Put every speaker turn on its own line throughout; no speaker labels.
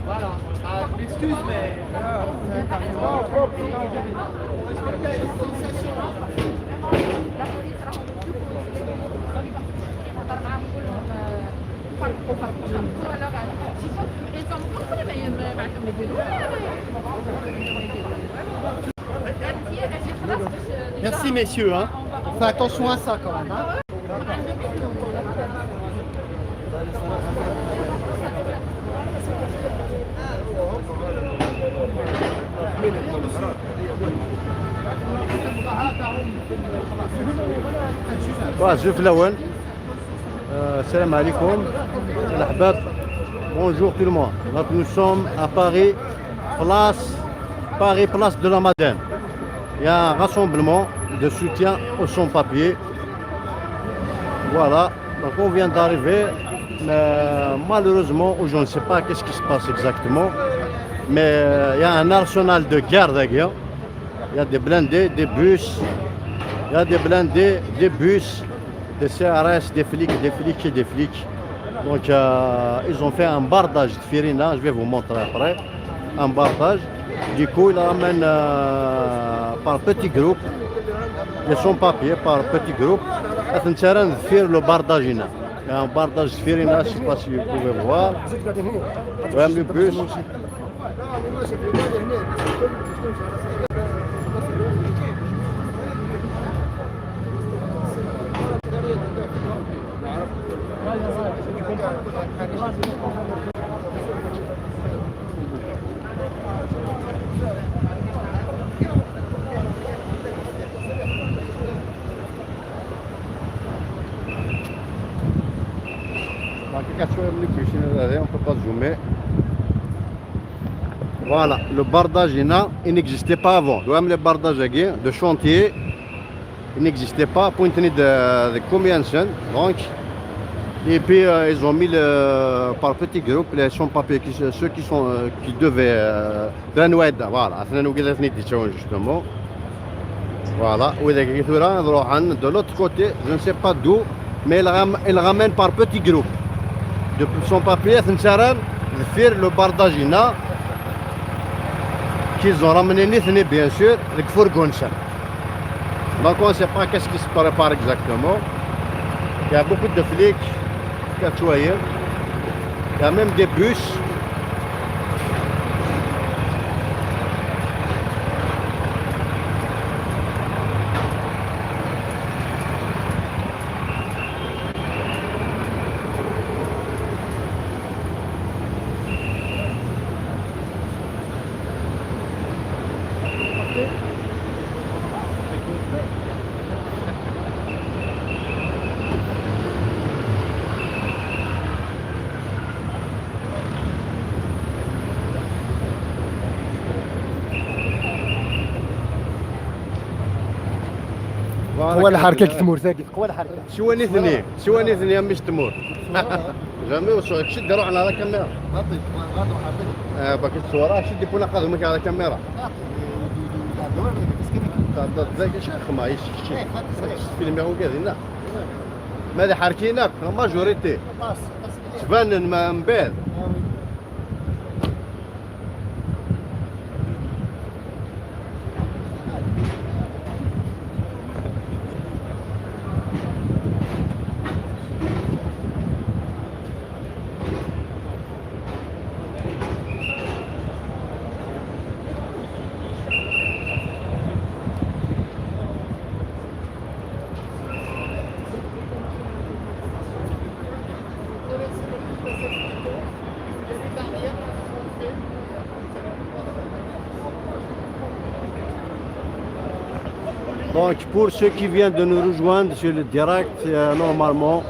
Voilà. Ah, excuse, mais...
Merci messieurs, hein. Faites attention à ça quand même. Hein.
شوف الأول السلام عليكم الأحباب. Bonjour tout le monde. Donc nous sommes à Paris, place de la Madeleine. Il y a un rassemblement de soutien aux sans-papiers. Voilà, donc on vient d'arriver. Malheureusement, je ne sais pas qu'est-ce qui se passe exactement. Mais il y a un arsenal de guerre d'ailleurs. Il y a des blindés, des bus. Il y a des blindés, des bus, des CRS, des flics et des flics. Donc ils ont fait un bardage de Firina, je vais vous montrer après. Un bardage. Du coup, ils ramènent par petits groupes, les sans-papiers par petits groupes. Ils vont faire le bardage. Il y a un bardage de Firina, je ne sais pas si vous pouvez voir. Même le bus. On ne peut pas zoomer. Voilà, le bardage il n'existait pas avant. Même le bardage de chantier, il n'existait pas. Pour une tenue de combien de scènes. Donc, et puis ils ont mis par petits groupes les sans-papiers, ceux qui devaient voilà, justement. Voilà, de l'autre côté, je ne sais pas d'où, mais ils ramènent par petits groupes. De sans-papiers, de faire le bardage qu'ils ont ramené bien sûr, le fourgon. Donc on ne sait pas qu'est-ce qui se prépare exactement. Il y a beaucoup de flics, il y a même des bus.
قوى الحركه تمور ثاقي قوى الحركه
شواني ثني مش تمور جامي وصو تشد روح على الكاميرا باك الصوره شد يكون قادمك على الكاميرا ذاك شيخ ما يشكي فيلم هو كذا لا ماذا حاركينك ماجوريتي تبان من بعد. Donc pour ceux qui viennent de nous rejoindre sur le direct, normalement,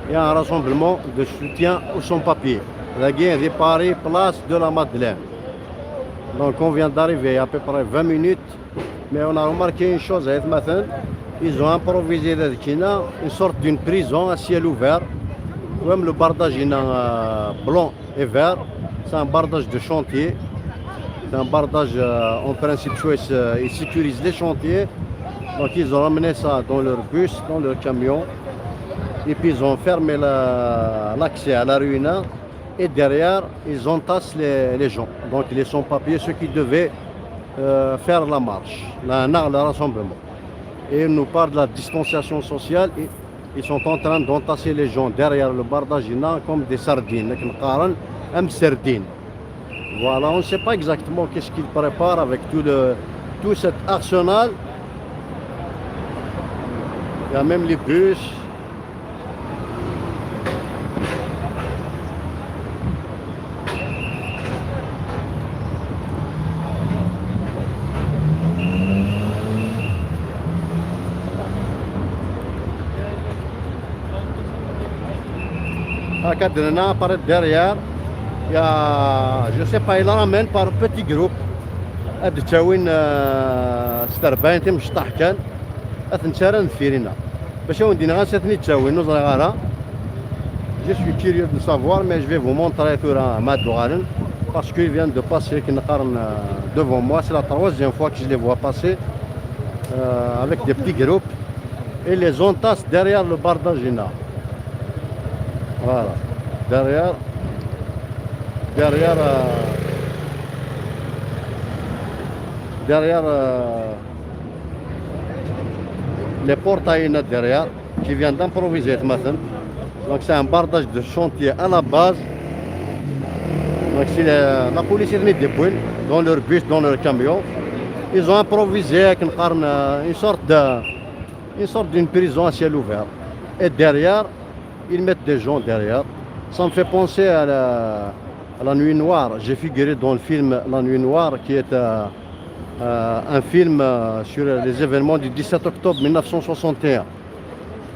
il y a un rassemblement de soutien aux sans-papiers. La guerre est Paris, place de la Madeleine. Donc on vient d'arriver il y a à peu près 20 minutes, mais on a remarqué une chose, ils ont improvisé une sorte d'une prison à ciel ouvert. Même le bardage blanc et vert, c'est un bardage de chantier. C'est un bardage en principe, ils sécurisent les chantiers. Donc ils ont ramené ça dans leur bus, dans leur camion. et puis ils ont fermé l'accès à la ruina, et derrière, ils entassent les gens. Donc les sans-papiers, ceux qui devaient faire la marche, le rassemblement. Et ils nous parlent de la distanciation sociale, et ils sont en train d'entasser les gens derrière le Bardagina comme des sardines. Voilà, on ne sait pas exactement qu'est-ce qu'ils préparent avec tout cet arsenal. Il y a même les bus. Cadrena apparaît derrière. Il y a, je ne sais pas, il en ramène par petit groupe. التاوين ستربان تم شطح كان أثنتارا نفيرنا باش هو ندينا غنساتني التاوين نوصل غارة. Je suis curieux de savoir, mais je vais vous montrer tout parce qu'ils viennent de passer devant moi. C'est la troisième fois que je les vois passer avec des petits groupes et les entassent derrière le Bardagina. Voilà, derrière les portails derrière qui viennent d'improviser maintenant. Donc c'est un bardage de chantier à la base. Donc si la police est venue dépouiller dans leur bus, dans leur camion, ils ont improvisé avec une sorte d'une prison à ciel ouvert. Et derrière, ils mettent des gens derrière. Ça me fait penser à la Nuit Noire. J'ai figuré dans le film La Nuit Noire, qui est un film sur les événements du 17 octobre 1961.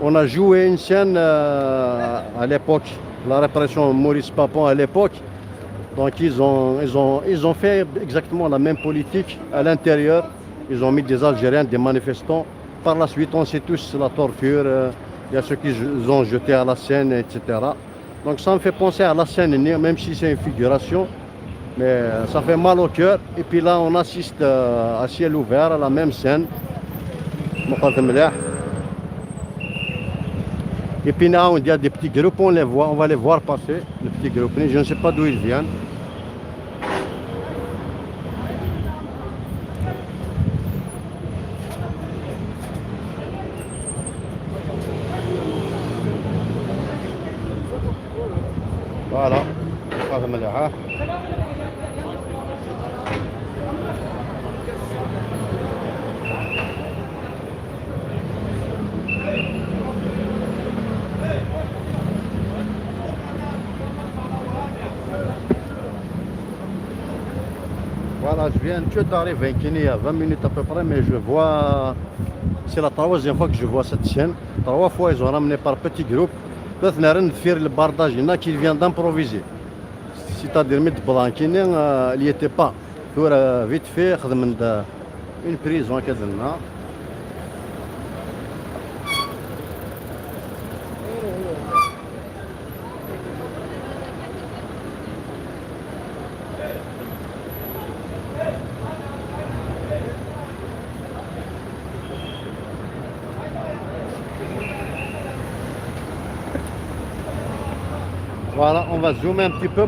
On a joué une scène à l'époque, la répression Maurice Papon à l'époque. Donc ils ont fait exactement la même politique à l'intérieur. Ils ont mis des Algériens, des manifestants. Par la suite, on sait tous la torture. Il y a ceux qui ont jeté à la Seine, etc. Donc ça me fait penser à la Seine, même si c'est une figuration. Mais ça fait mal au cœur. Et puis là, on assiste à ciel ouvert à la même scène. Et puis là, il y a des petits groupes, on les voit, on va les voir passer, les petits groupes. Je ne sais pas d'où ils viennent. Voilà. Voilà, je viens que d'arriver il y a 20 minutes à peu près, mais je vois, c'est la troisième fois que je vois cette scène. 3 fois ils ont ramené par petits groupes. Le bardage, il y en a qui viennent d'improviser. C'est-à-dire, il n'y était pas. Vite fait, une prison. Voilà, on va zoomer un petit peu.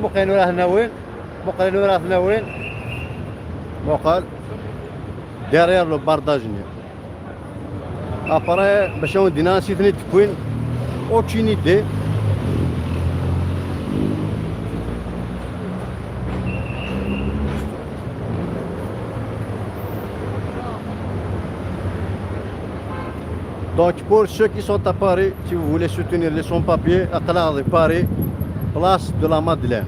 Derrière le bardage. Après, aucune idée. Donc pour ceux qui sont à Paris, si vous voulez soutenir les sans-papiers, à Paris, place de la Madeleine.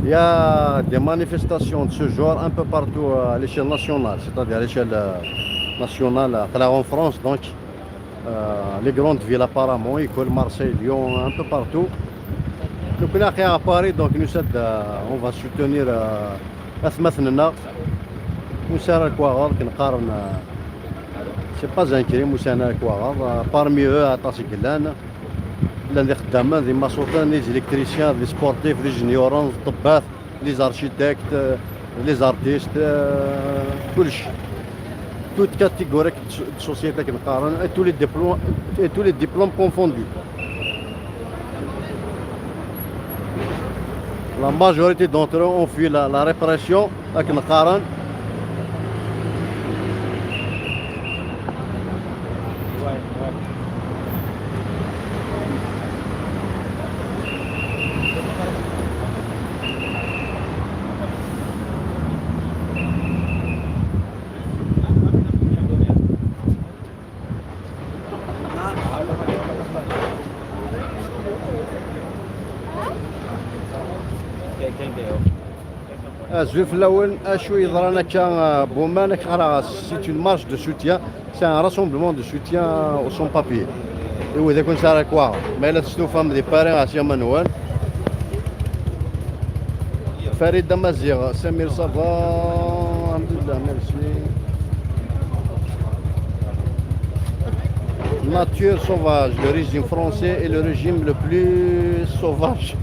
Il y a des manifestations de ce genre un peu partout à l'échelle nationale, c'est-à-dire à l'échelle nationale en France, donc les grandes villes apparemment, École, Marseille, Lyon, un peu partout. Donc là, à Paris, donc nous on va soutenir c'est pas un crime, parmi eux, des maçons, des électriciens, des sportifs, des géniorans, les architectes, les artistes, toute catégorie de société et tous les diplômes confondus. La majorité d'entre eux ont fui la répression avec le Qaran. الزويف الاول اشو يضرنا كان بومانك سيت اون مارش دو سوتيان سي ان راسومبلمون دو سوتيان او سون بابي ايوا اذا كنت راك واعر ما الا تستوفى دي باري اسيا منوال فريد دمازيغ سمير صفا الحمد لله ميرسي nature sauvage, le régime français est le régime le plus sauvage,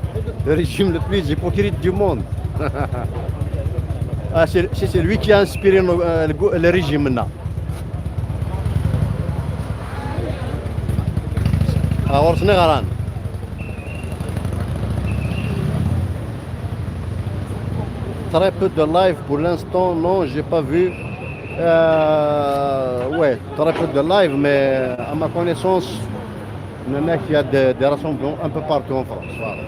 le régime le plus hypocrite du monde. Ah, c'est lui qui a inspiré le régime là. Alors, très peu de live pour l'instant, non, j'ai pas vu. Ouais, très peu de live, mais à ma connaissance, il y a des rassemblements un peu partout en France. Voilà.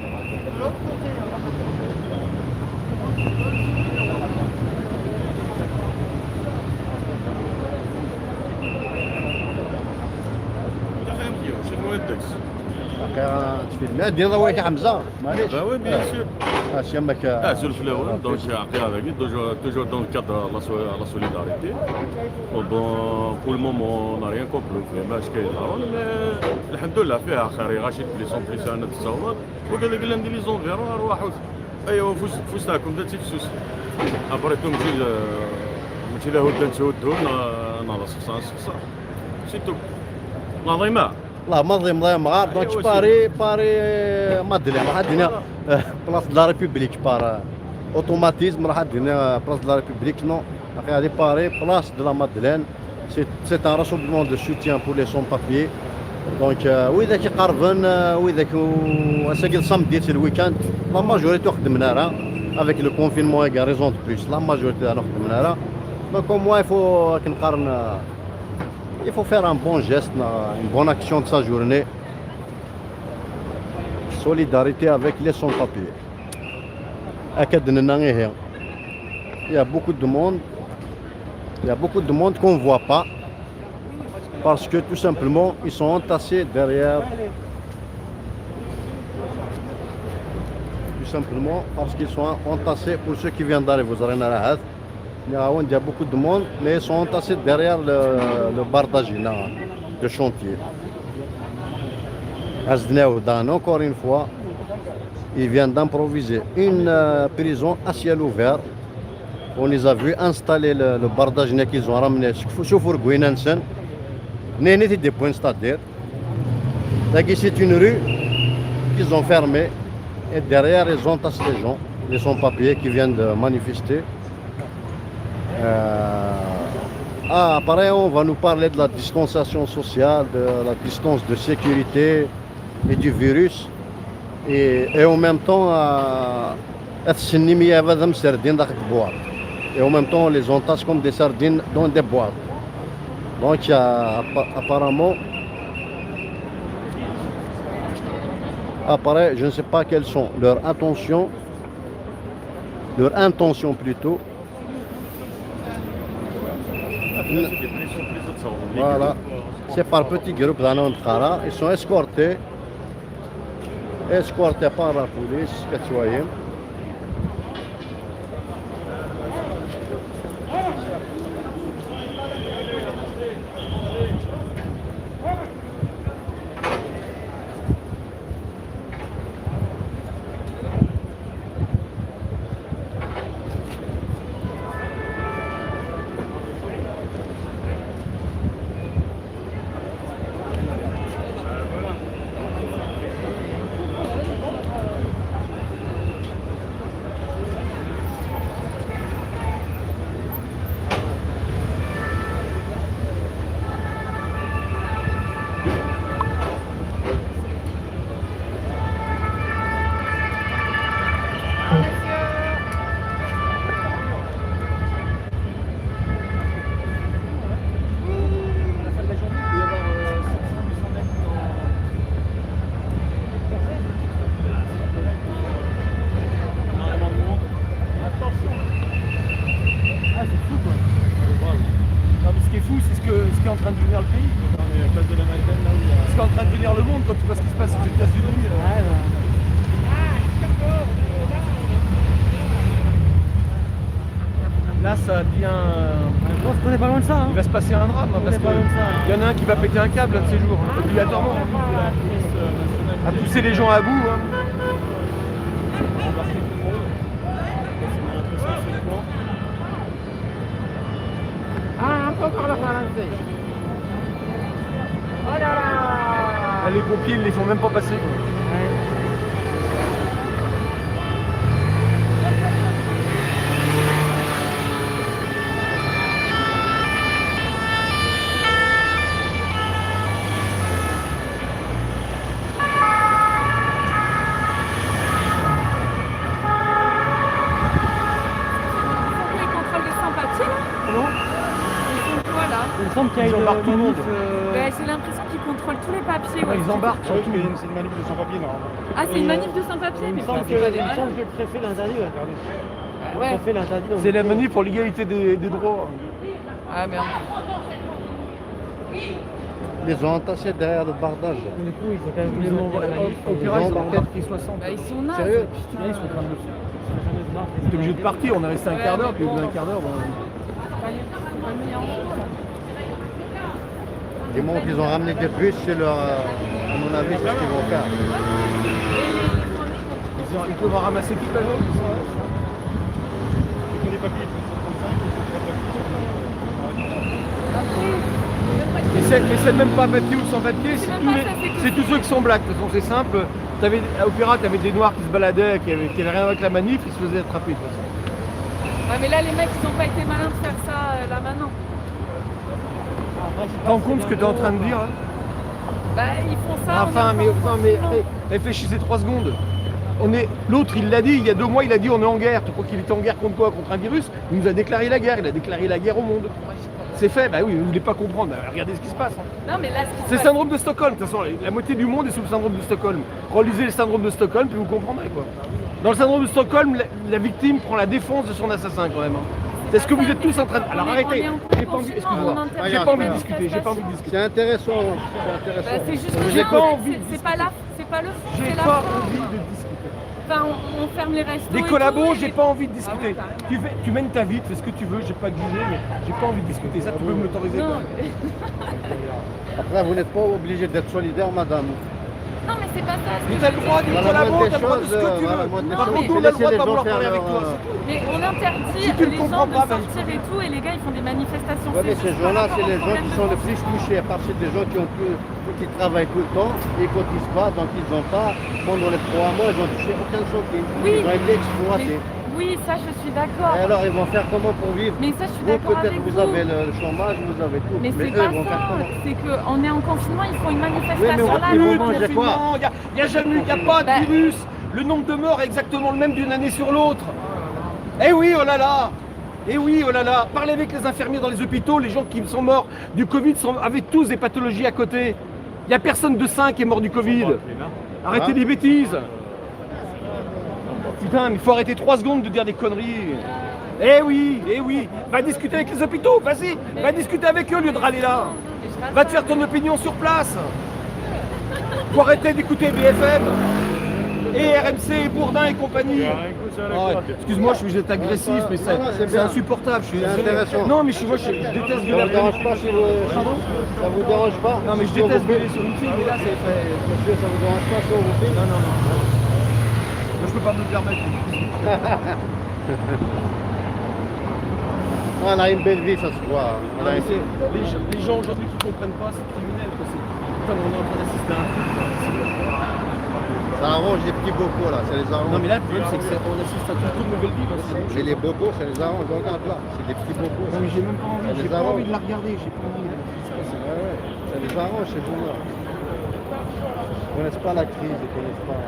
تفيلمات ديال ضوايا حمزه معليش
oui bien sûr
يمك
sur le fleuron donc toujours dans le cadre de la solidarité bon pour le moment on n'a rien compris mais الحمد لله فيها خير غاشي بلي سون بليس انا تصور وقال لك ندير لي زونفيرون ارواحوا ايوا فوسناكم درتي فسوس ابريتو مشي له تنسودو ناض سقسا سيتو نظيمه
الله منظم غار دونك باري مادلين راح دينا بلاص لا ريبوبليك بار اوتوماتيزم راح دينا بلاص لا ريبوبليك نو اخي هذه باري بلاص دو لا مادلين سي ان راسومبلمون دو سوتيان بور لي سون بابيي دونك واذا كيقربن واذا ساكن صمد ديال الويكاند لا ماجوريتي خدمنا راه افيك لو كونفينمون يا ريزون دو بليس لا ماجوريتي راه خدمنا راه دونك au moins il faut كنقارن il faut faire un bon geste, une bonne action de sa journée. Solidarité avec les sans-papiers. Il y a beaucoup de monde. Il y a beaucoup de monde qu'on ne voit pas. Parce que tout simplement, ils sont entassés derrière. Tout simplement parce qu'ils sont entassés pour ceux qui viennent d'arriver. Vous aurez il y a beaucoup de monde, mais ils sont entassés derrière le bardagina, le chantier. Encore une fois, ils viennent d'improviser une prison à ciel ouvert. On les a vus installer le bardagina qu'ils ont ramené. Des points, c'est-à-dire. C'est une rue qu'ils ont fermée et derrière ils entassent les gens, les sans-papiers qui viennent de manifester. Après on va nous parler de la distanciation sociale, de la distance de sécurité et du virus et en même temps et en même temps on les entasse comme des sardines dans des boîtes. Donc apparemment après je ne sais pas quelles sont leurs intentions plutôt. Voilà, c'est par petits groupes dans notre Khara. Ils sont escortés par la police, que tu vois.
train de devenir le pays. C'est en train de devenir le monde quand tu vois ce qui se passe aux États-Unis. Là, ça devient.
Je pense qu'on est pas loin de ça. Hein.
Il va se passer un drame, hein, parce
est pas loin de ça.
qu'il y en a un qui va péter un câble un de ces jours, hein, obligatoirement. À pousser les gens à bout. Hein.
Ah, un peu par la Finlande. Oh là là.
Ah, les pompiers, ils les font même pas passer. Quoi.
Il me semble qu'il y a
Ils embarquent tout le monde.
J'ai l'impression qu'ils contrôlent tous les papiers.
Ouais, ils embarquent
C'est
surtout.
une manif de sans-papiers, normalement.
Ah, c'est une manif de sans-papiers,
Il
mais
me semble
c'est pas des
que
malades.
le préfet l'interdit. Ouais. Le
Ouais.
préfet l'interdit. donc-
C'est la manif pour l'égalité des droits.
Ah merde.
Ils les ont entassés derrière le bardage.
Du coup, il faut quand même
Ils ont au pire, ils ont embarqué 60.
Bah, ils sont nazes.
Sérieux?
putain.
Ils sont en train de le faire. On était obligé de partir, on est resté un quart d'heure, puis au bout d'un quart d'heure,
Ils montrent qu'ils ont ramené des bus, c'est leur. À mon avis, c'est ce qu'ils vont faire.
ils peuvent en ramasser toute la journée.
Il faut des papiers,
Mais c'est même pas papier ou sans papier,
C'est
c'est
même
tous,
pas
les-
ça, c'est que-
c'est tous ceux qui sont blacks. De toute façon, c'est simple. À Opéra, tu avais des noirs qui se baladaient, qui avaient rien avec la manif, ils se faisaient attraper. De toute façon.
Ouais, mais là, les mecs, ils ont pas été malins de faire ça là maintenant.
Tu te rends compte ce que tu es en train de dire hein?
Bah, ils font ça.
Enfin, mais réfléchissez 3 secondes. L'autre, il l'a dit, il y a 2 mois, il a dit on est en guerre. Tu crois qu'il était en guerre contre quoi? Contre un virus? Il nous a déclaré la guerre, il a déclaré la guerre au monde. C'est fait, bah oui, vous ne voulez pas comprendre, bah, regardez ce qui se passe. Hein.
Non, mais là, ce qui
C'est
se
le
passe-
syndrome de Stockholm, de toute façon, la moitié du monde est sous le syndrome de Stockholm. Relisez le syndrome de Stockholm, puis vous comprendrez quoi. Dans le syndrome de Stockholm, la victime prend la défense de son assassin quand même. Hein. C'est ce que vous êtes tous en train de... Alors
On est
arrêtez,
en
j'ai pas envie,
confinement,
excuse-moi,
on interdit
j'ai pas envie de
les
discuter, j'ai pas envie de discuter.
C'est intéressant. C'est
Bah,
intéressant.
c'est juste
J'ai
que
pas envie de
c'est pas là, c'est pas le fond,
J'ai
c'est la
pas
forme.
envie de discuter.
Enfin, on ferme les restos.
Les
et
collabos,
tout,
j'ai
et-
pas envie de
Ah
discuter.
oui, t'as raison.
Tu mènes ta vie, tu fais ce que tu veux, j'ai pas de juger, mais j'ai pas envie de discuter. Ça, tu peux me l'autoriser
Non,
pas.
mais-
Après, vous n'êtes pas obligé d'être solidaire, madame.
non, mais c'est pas ça.
Mais t'as le droit du
Voilà,
collabo,
moindre
t'as
des
le droit de ce que
choses,
tu
voilà,
veux.
moindre des
Par
choses.
contre,
Il faut
on a le
laisser
droit de
les
pas
gens
vouloir
faire
parler avec
leur,
toi. c'est tout.
Mais on interdit
Si tu le
les
comprends
gens
pas,
de
ben,
sortir et tout, et les gars ils font des manifestations.
Ouais, mais
C'est
ces
juste
gens-là,
par
c'est
rapport
les
au
gens qui
problème
sont
de
le plus touchés, parce que c'est des gens qui travaillent tout le temps, ils cotisent pas, donc ils n'ont pas, pendant les 3 mois, ils n'ont touché aucun centime.
Oui.
Ils ont été exploités.
Mais- oui, ça je suis d'accord.
Et alors, ils vont faire comment pour vivre?
Mais ça je suis
Vous,
d'accord
peut-être,
avec
vous avez le chômage, vous avez tout.
Mais c'est
eux,
pas
ils vont faire
ça,
comment?
c'est qu'on est en confinement, ils font une manifestation
on
là.
ils vont
Le
manger quoi?
confinement, il n'y a jamais y a pas de
Bah.
virus. Le nombre de morts est exactement le même d'une année sur l'autre. Eh oui, oh là là. Eh oui, oh là là. Parlez avec les infirmiers dans les hôpitaux, les gens qui sont morts du Covid avaient tous des pathologies à côté. Il n'y a personne de sain qui est mort du Covid. Arrêtez
Hein?
les bêtises. Putain, mais il faut arrêter 3 secondes de dire des conneries. Eh oui. Va discuter avec les hôpitaux, vas-y. Va discuter avec eux au lieu de râler là. Va te faire ton opinion sur place. Faut arrêter d'écouter BFM et RMC et Bourdin et compagnie. Ah ouais. Excuse-moi, je suis obligé d'être agressif, mais
Non, non, c'est
c'est
bien.
insupportable. Je suis
C'est
désolé.
intéressant.
Non, mais je déteste
Ça
gueuler
vous dérange pas si vous...
Pardon
Ça vous dérange pas?
Non, mais je
si on
déteste
vous filme?
gueuler sur une fille, mais là, c'est fait.
Monsieur, ça vous dérange pas si on vous filme?
Non. Moi, je peux pas me le permettre.
On a une belle vie, ça se voit. On
Non,
a
mais
une-
les gens aujourd'hui qui comprennent pas, c'est criminel. Quoi. Putain, on est en train d'assister à un truc.
Ça arrange les petits bobos là, ça les arrange.
Non, mais là, le problème, c'est qu'on assiste à toute nouvelle vie. Dans ce
Mais les bobos, ça les arrange. Regarde là, c'est des petits bobos.
Non, mais j'ai même pas envie,
Ça les
j'ai pas
arrange.
envie de la regarder, j'ai pas envie.
Ouais, ouais, ça les arrange ces gens-là. Ils connaissent pas la crise, ils connaissent pas.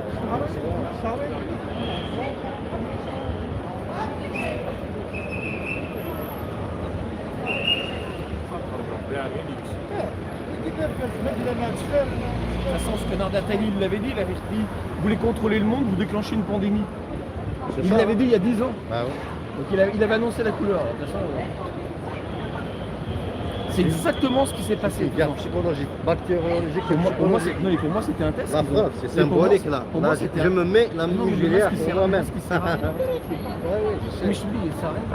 De toute façon, ce connard d'Attali, il l'avait dit, il avait dit, vous voulez contrôler le monde, vous déclenchez une pandémie.
C'est
Il
ça,
l'avait
hein.
dit il y a 10 ans.
Bah ouais.
Donc il avait annoncé la couleur. De toute façon, C'est exactement ce qui s'est passé.
Une guerre psychologique, bactériologique et
Pour moi,
psychologique.
non, mais pour moi, c'était un test.
La preuve, c'est
Mais pour moi,
symbolique là.
Pour moi,
Là,
c'était
je me mets la
Non, mais le
muselière
masque, il
pour
sert-
moi-même.
le masque, il sert à rien.
Ouais,
Mais je te dis, ça rien.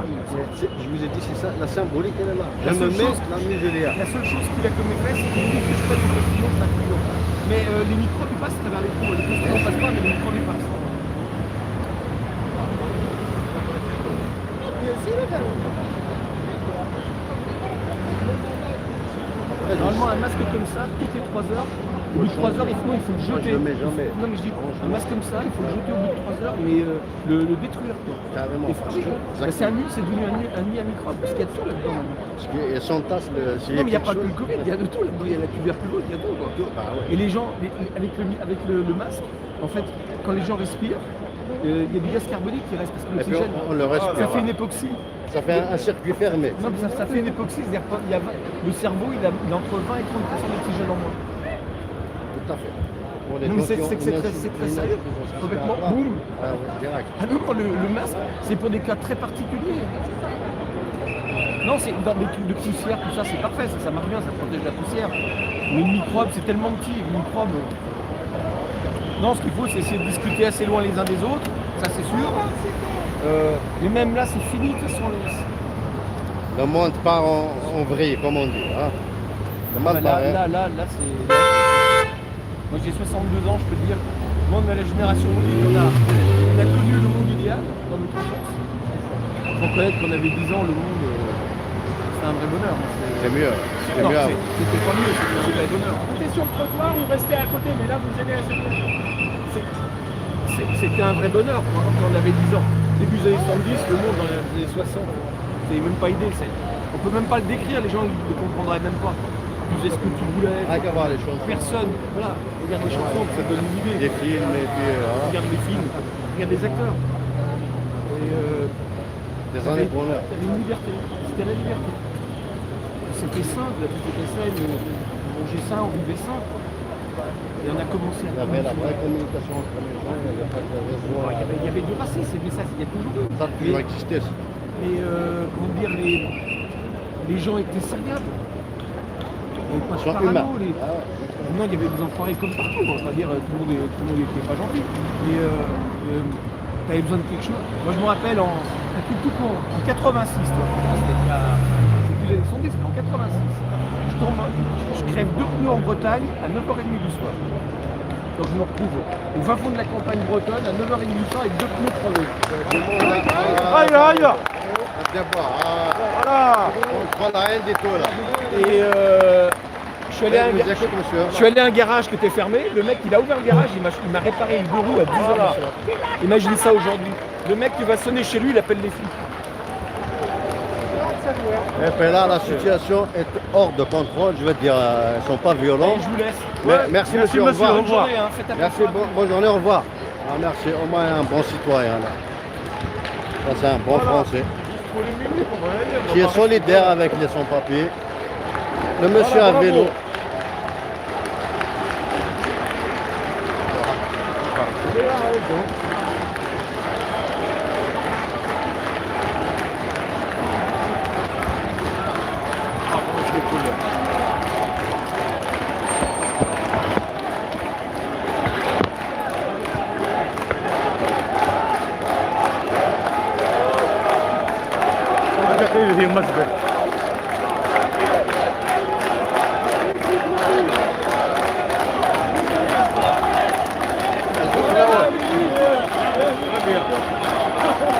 je vous ai dit, c'est ça, la symbolique elle est là.
La
Je me
seule
mets
chose-
la muselière.
La seule chose qu'il a comme effet, c'est qu'il dit que je fais des postillons, ça couille. Mais les microbes, ils passent à travers les trous. Les postillons passent pas, mais les microbes, ils passent. Normalement, un masque comme ça, toutes les 3 heures, au bout de 3 heures, il faut le
Moi,
jeter.
je le mets jamais.
Non, mais je dis, un masque comme ça, il faut le jeter au bout de 3 heures, mais le détruire. Quoi.
Carrément.
Et franchement, bah, c'est devenu un nid à microbes, parce qu'il y a de tout là-dedans. maintenant.
Parce qu'il s'entasse le. s'il y
Non, mais il n'y a
quelque
pas que
chose-
le Covid, il y a de tout là-dedans. Il y a la tuberculose, il y a tout. Quoi.
Bah ouais.
Et les gens, avec le masque, en fait, quand les gens respirent, il y a du gaz carbonique qui reste parce que
Et puis
l'oxygène,
on le respire.
ça fait une époxy.
Ça fait un circuit fermé.
Non, mais ça fait une époxy, c'est-à-dire qu'il y a le cerveau, il a entre 20 et 30% d'oxygène en moins.
Tout à fait. Pour les
Non, mais
gens
c'est
qui ont
c'est
une
très
insuffisance
sérieux.
rénale,
Complètement,
ah,
boum.
ah, ouais, direct.
Ah non, le masque, c'est pour des cas très particuliers. Non, c'est dans des trucs de poussière, tout ça, c'est parfait, ça marche bien, ça protège la poussière. Mais le microbe, c'est tellement petit, le microbe. Non, ce qu'il faut, c'est essayer de discuter assez loin les uns des autres, ça c'est sûr. Et même là, c'est fini, de toute façon.
Le monde part en vrille, comme on dit. Hein. Le mal part, hein.
Là, c'est. Moi, j'ai 62 ans, je peux te dire. Moi, on a la génération on a connu le monde idéal dans notre enfance. Il faut reconnaître qu'on avait 10 ans, le monde, c'était un vrai bonheur.
C'est mieux. C'est
Non,
mieux.
c'était pas mieux, c'était un vrai bonheur.
Vous êtes sur le trottoir ou restez à côté, mais là vous aidez à cette
C'était un vrai bonheur quand on avait 10 ans. Début des années 70, le monde dans les années 60, c'est même pas idée. On peut même pas le décrire, les gens ne le comprendraient même pas. Tu faisais ce que tu voulais.
Rien qu'à voir les choses.
Personne, voilà, regarde les chansons, ça donne une idée.
Des films et puis
Regarde les films, regarde les acteurs. Et
des années de bonheur.
t'avais une liberté, c'était la liberté. C'était simple, la vie était saine, on mangeait sain, on vivait sain. Et on a commencé à...
Il y avait la vraie communication entre les gens, il n'y avait pas de réseau.
Il y avait du racisme, mais ça, il y a toujours eu.
Ça a toujours existé. Ça.
Mais comment dire, les gens étaient serviables. Il n'y avait pas de
Sont
parano.
humains.
Non, il y avait des enfoirés comme partout. On va pas dire tout le monde n'était pas gentil. Mais tu avais besoin de quelque chose. Moi, je me rappelle en 86, toi. C'était il y a... C'était en 86. Je crève 2 pneus en Bretagne à 9h30 du soir. Donc je me retrouve au fin fond de la campagne bretonne à 9h30 du soir avec 2 pneus crevés. Aïe aïe. Voilà.
On prend la haine des taux là.
Et je suis allé à un
Vous écoutez, monsieur.
Je suis allé à un garage qui était fermé, le mec il a ouvert le garage, il m'a réparé une 2 roues à 10h du soir. Imaginez ça aujourd'hui. Le mec qui va sonner chez lui, il appelle les flics.
Et puis là, la situation est hors de contrôle. Je veux dire, ils ne sont pas violents.
Je vous laisse.
Mais- merci, monsieur, au revoir.
Bonne journée, hein. Faites
Merci,
attention.
bonne journée, au revoir. Ah, merci, au moins un bon citoyen là. Ça, c'est un bon Français qui est solidaire avec les sans-papiers. Le monsieur à vélo.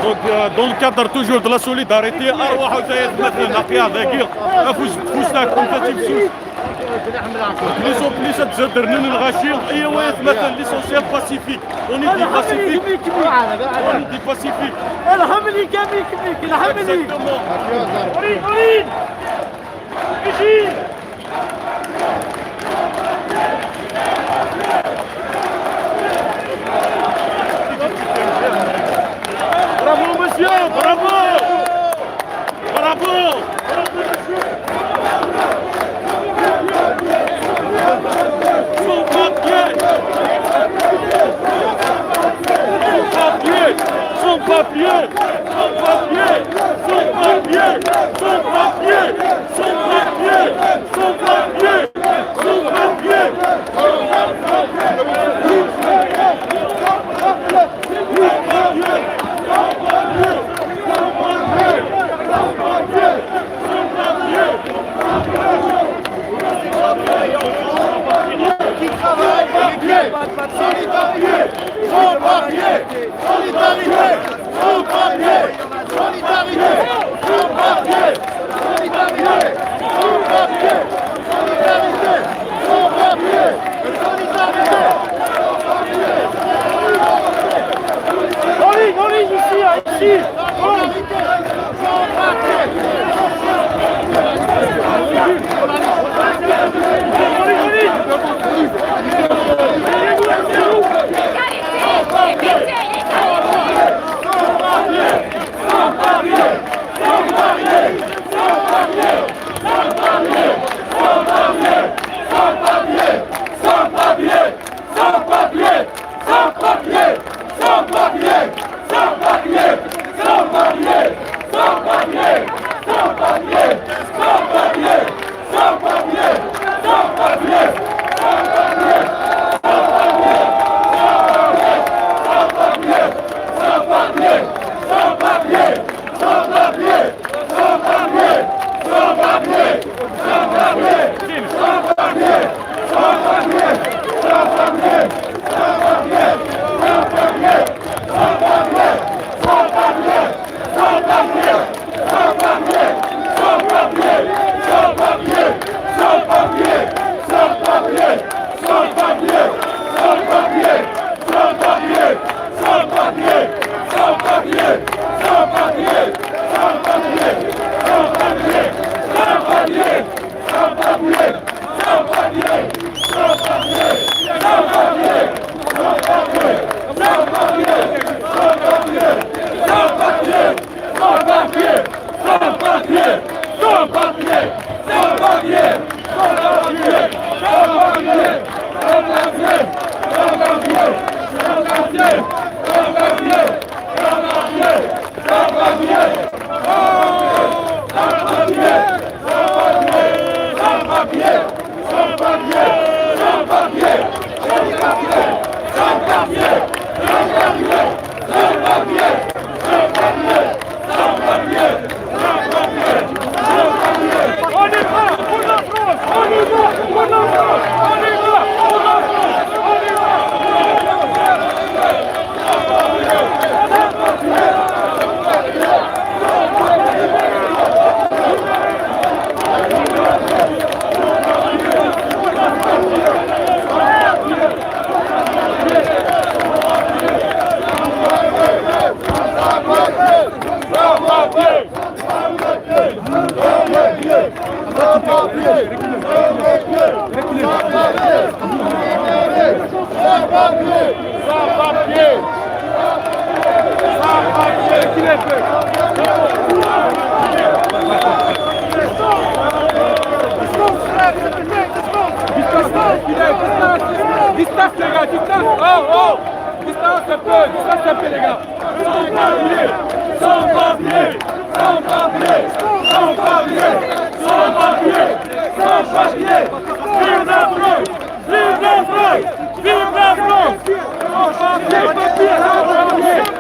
Donc, dans le cadre toujours de la solidarité, أرواح وزايد مثلنا قيا ذاكير فوسنا كومباتيبسيون ليس تزدر نن الغاشيل اي وايث مثلا ليسونسيال باسيفيك اوني دي باسيفيك اوني دي باسيفيك
الحملي كميك بيك الحملي
Mafiosa.
أريد اجي
برافو مسيو برافو برافو Sans papier Sans papier Sans papier Sans papier Sans papier Sans papier Sans papier
Distance les gars, distance. Oh oh. Distance un peu les gars. Sans papier, sans papier, sans papier, sans papier, sans papier. Vive la France, vive la France, vive la France. Sans papier, papier, sans papier,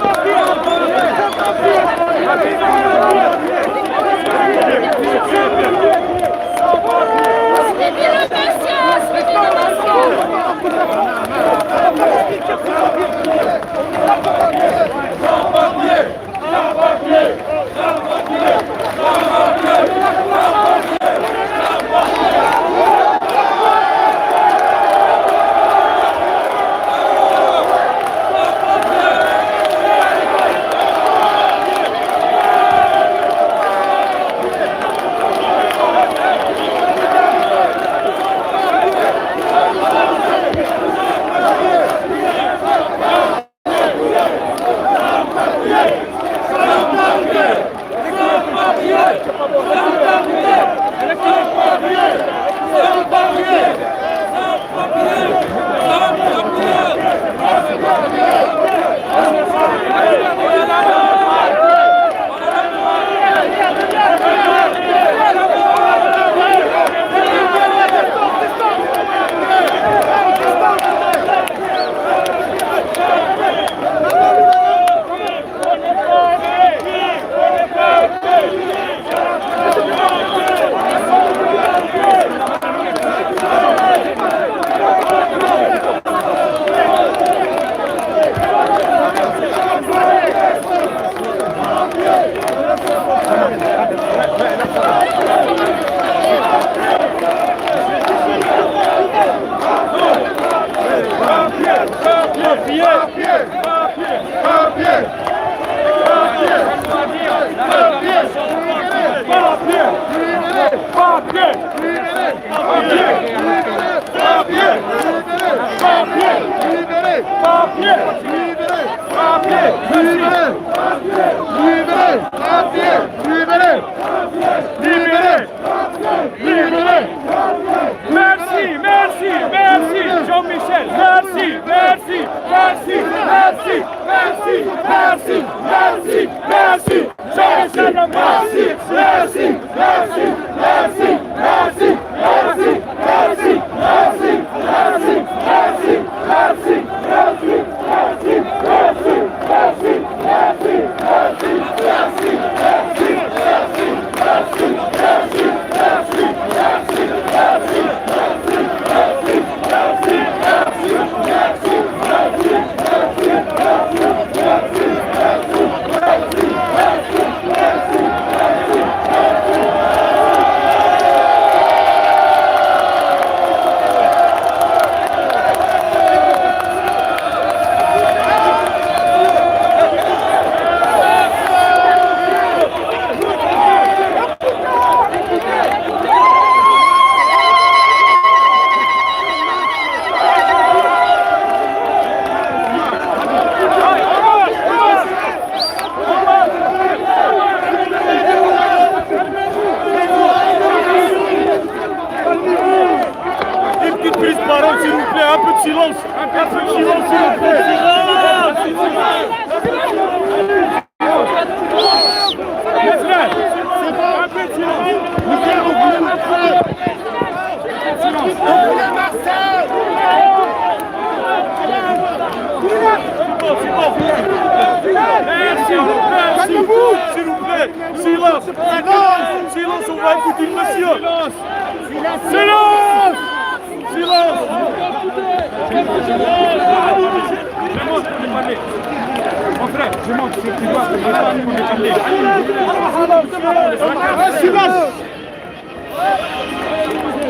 Merci, merci, merci, Jean-Michel, merci, merci, merci, merci, merci, merci, merci, merci, Jean-Michel, merci, merci, merci, merci, merci, merci, merci, merci, merci, merci, merci, merci, merci, merci, merci, merci, merci, merci, Silence, on va écouter le monsieur. Silence. Silence. Mon frère, je monte sur tes doigts, je vais pas parler.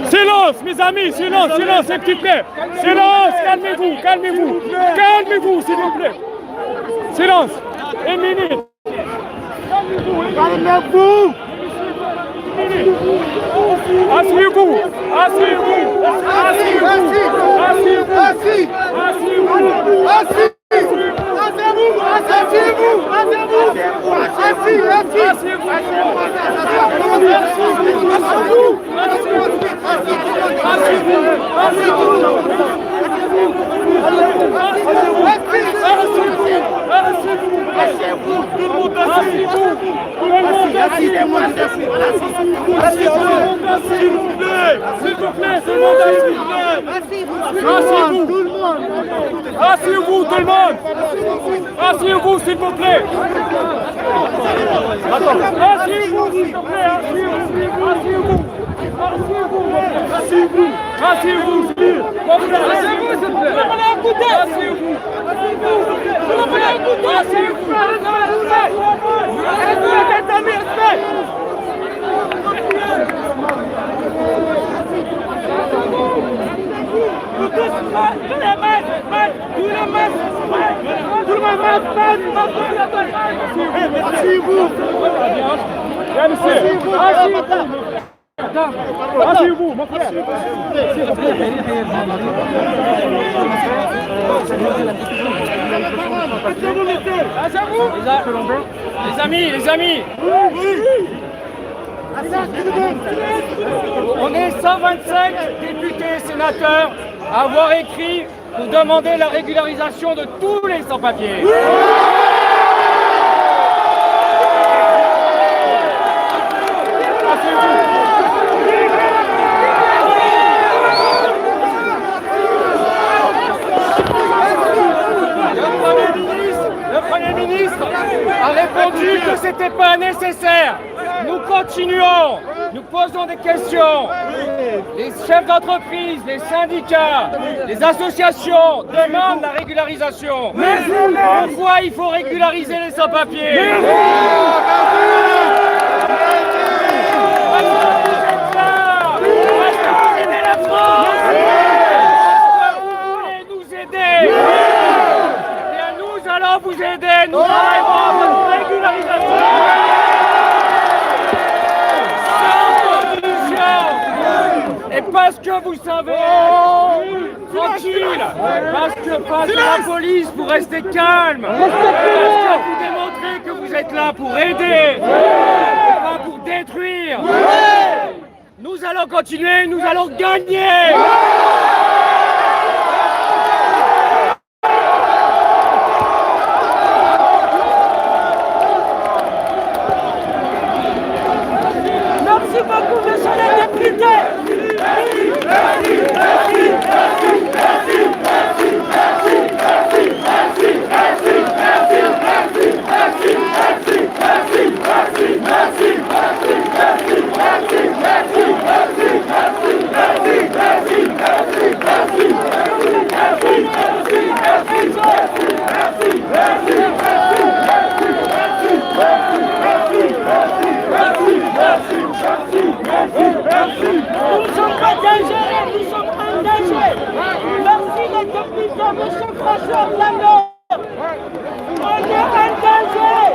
Silence, mes amis, silence, silence, s'il vous plaît. Silence, calmez-vous, calmez-vous. Calmez-vous, s'il vous plaît. Silence. Une minute. Calmez-vous. Asseyez-vous. Asseyez-vous. Asseyez-vous. Asseyez-vous. Asseyez-vous. Asseyez-vous, tout le monde. Asseyez-vous, s'il vous plaît. Asseyez-vous, s'il vous plaît. Asseyez-vous. Asseyez-vous. Asseyez-vous, s'il vous plaît. Asseyez-vous, s'il vous plaît. Asseyez-vous. Asseyez-vous. Asseyez-vous, mon frère. Les amis, les amis. On est 125 députés et sénateurs à avoir écrit pour demander la régularisation de tous les sans-papiers. Le Premier ministre a répondu que ce n'était pas nécessaire. Nous continuons, nous posons des questions. Les chefs d'entreprise, les syndicats, les associations demandent la régularisation. Pourquoi il faut régulariser les sans-papiers? Vous aider, nous travaillerons à votre régularisation sans condition. Et parce que vous savez Tranquille. Parce que face à la police, pour rester calme. Parce que vous démontrez que vous êtes là pour aider, et pas pour détruire. Nous allons continuer, nous allons gagner.
Merci beaucoup, monsieur le député. Nous sommes pas dangereux, nous sommes engagés. Merci les députés, monsieur François Hollande. On est engagés.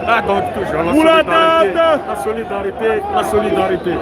Ah, donc toujours la solidarité, la solidarité.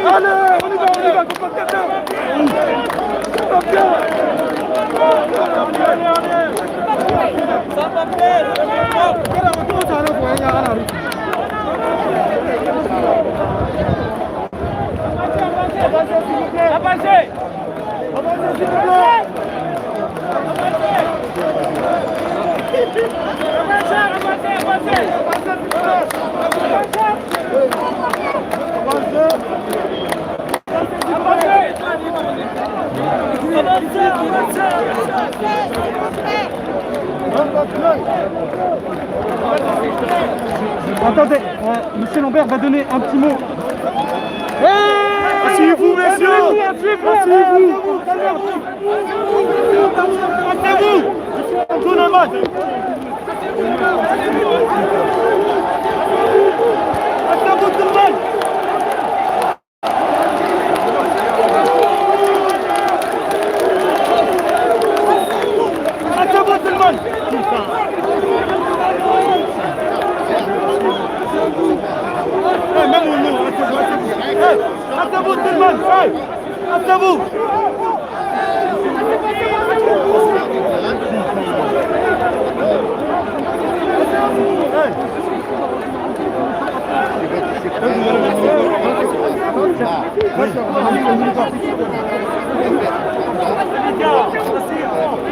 Allez, on y va,
Attendez, monsieur Lambert va donner un petit mot.
Asseyez-vous, messieurs. Asseyez-vous. Tout le monde. Asseyez-vous, tout le monde. Asseyez-vous, tout le monde. Asseyez-vous tout le monde. Asseyez-vous.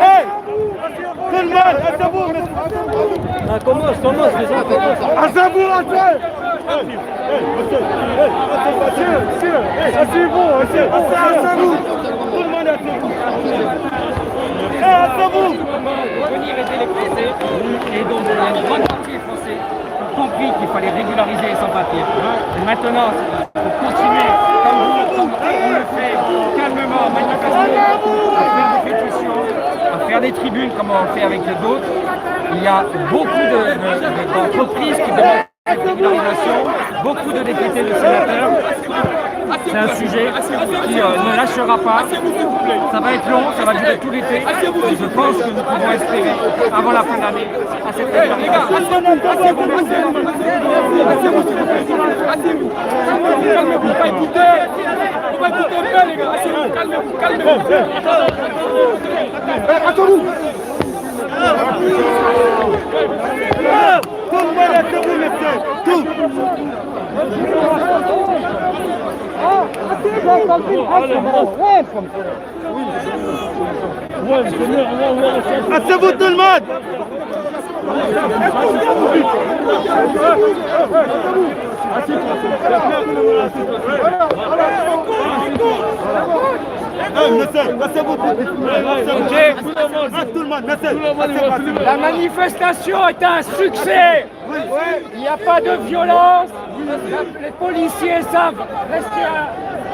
Hey, tout le monde, asseyez-vous. Commence déjà. Asseyez-vous, asseyez-vous, asseyez-vous. Tout le monde asseyez-vous. Asseyez-vous.
Venir aider les Français et donc il y a une grande partie des Français qui ont compris qu'il fallait régulariser les sans-papiers. Et maintenant, pour continuer comme on le fait calmement, manifestement, à faire des pétitions, à faire des tribunes comme on le fait avec d'autres, il y a beaucoup d'entreprises qui demandent cette régularisation, beaucoup de députés, de sénateurs. C'est un sujet qui ne lâchera pas. Ça va être long, ça va durer tout l'été. Et je pense que nous pouvons espérer, avant la fin de l'année, à cette régularisation.
Asseyez-vous. Calmez-vous, pas écouter. On va écouter un peu, les gars. Asseyez-vous, calmez-vous. Attends-vous. Tout le monde asseyez-vous, messieurs. Tout. Asseyez-vous tout le monde.
La manifestation est un succès. Il n'y a pas de violence. Les policiers savent rester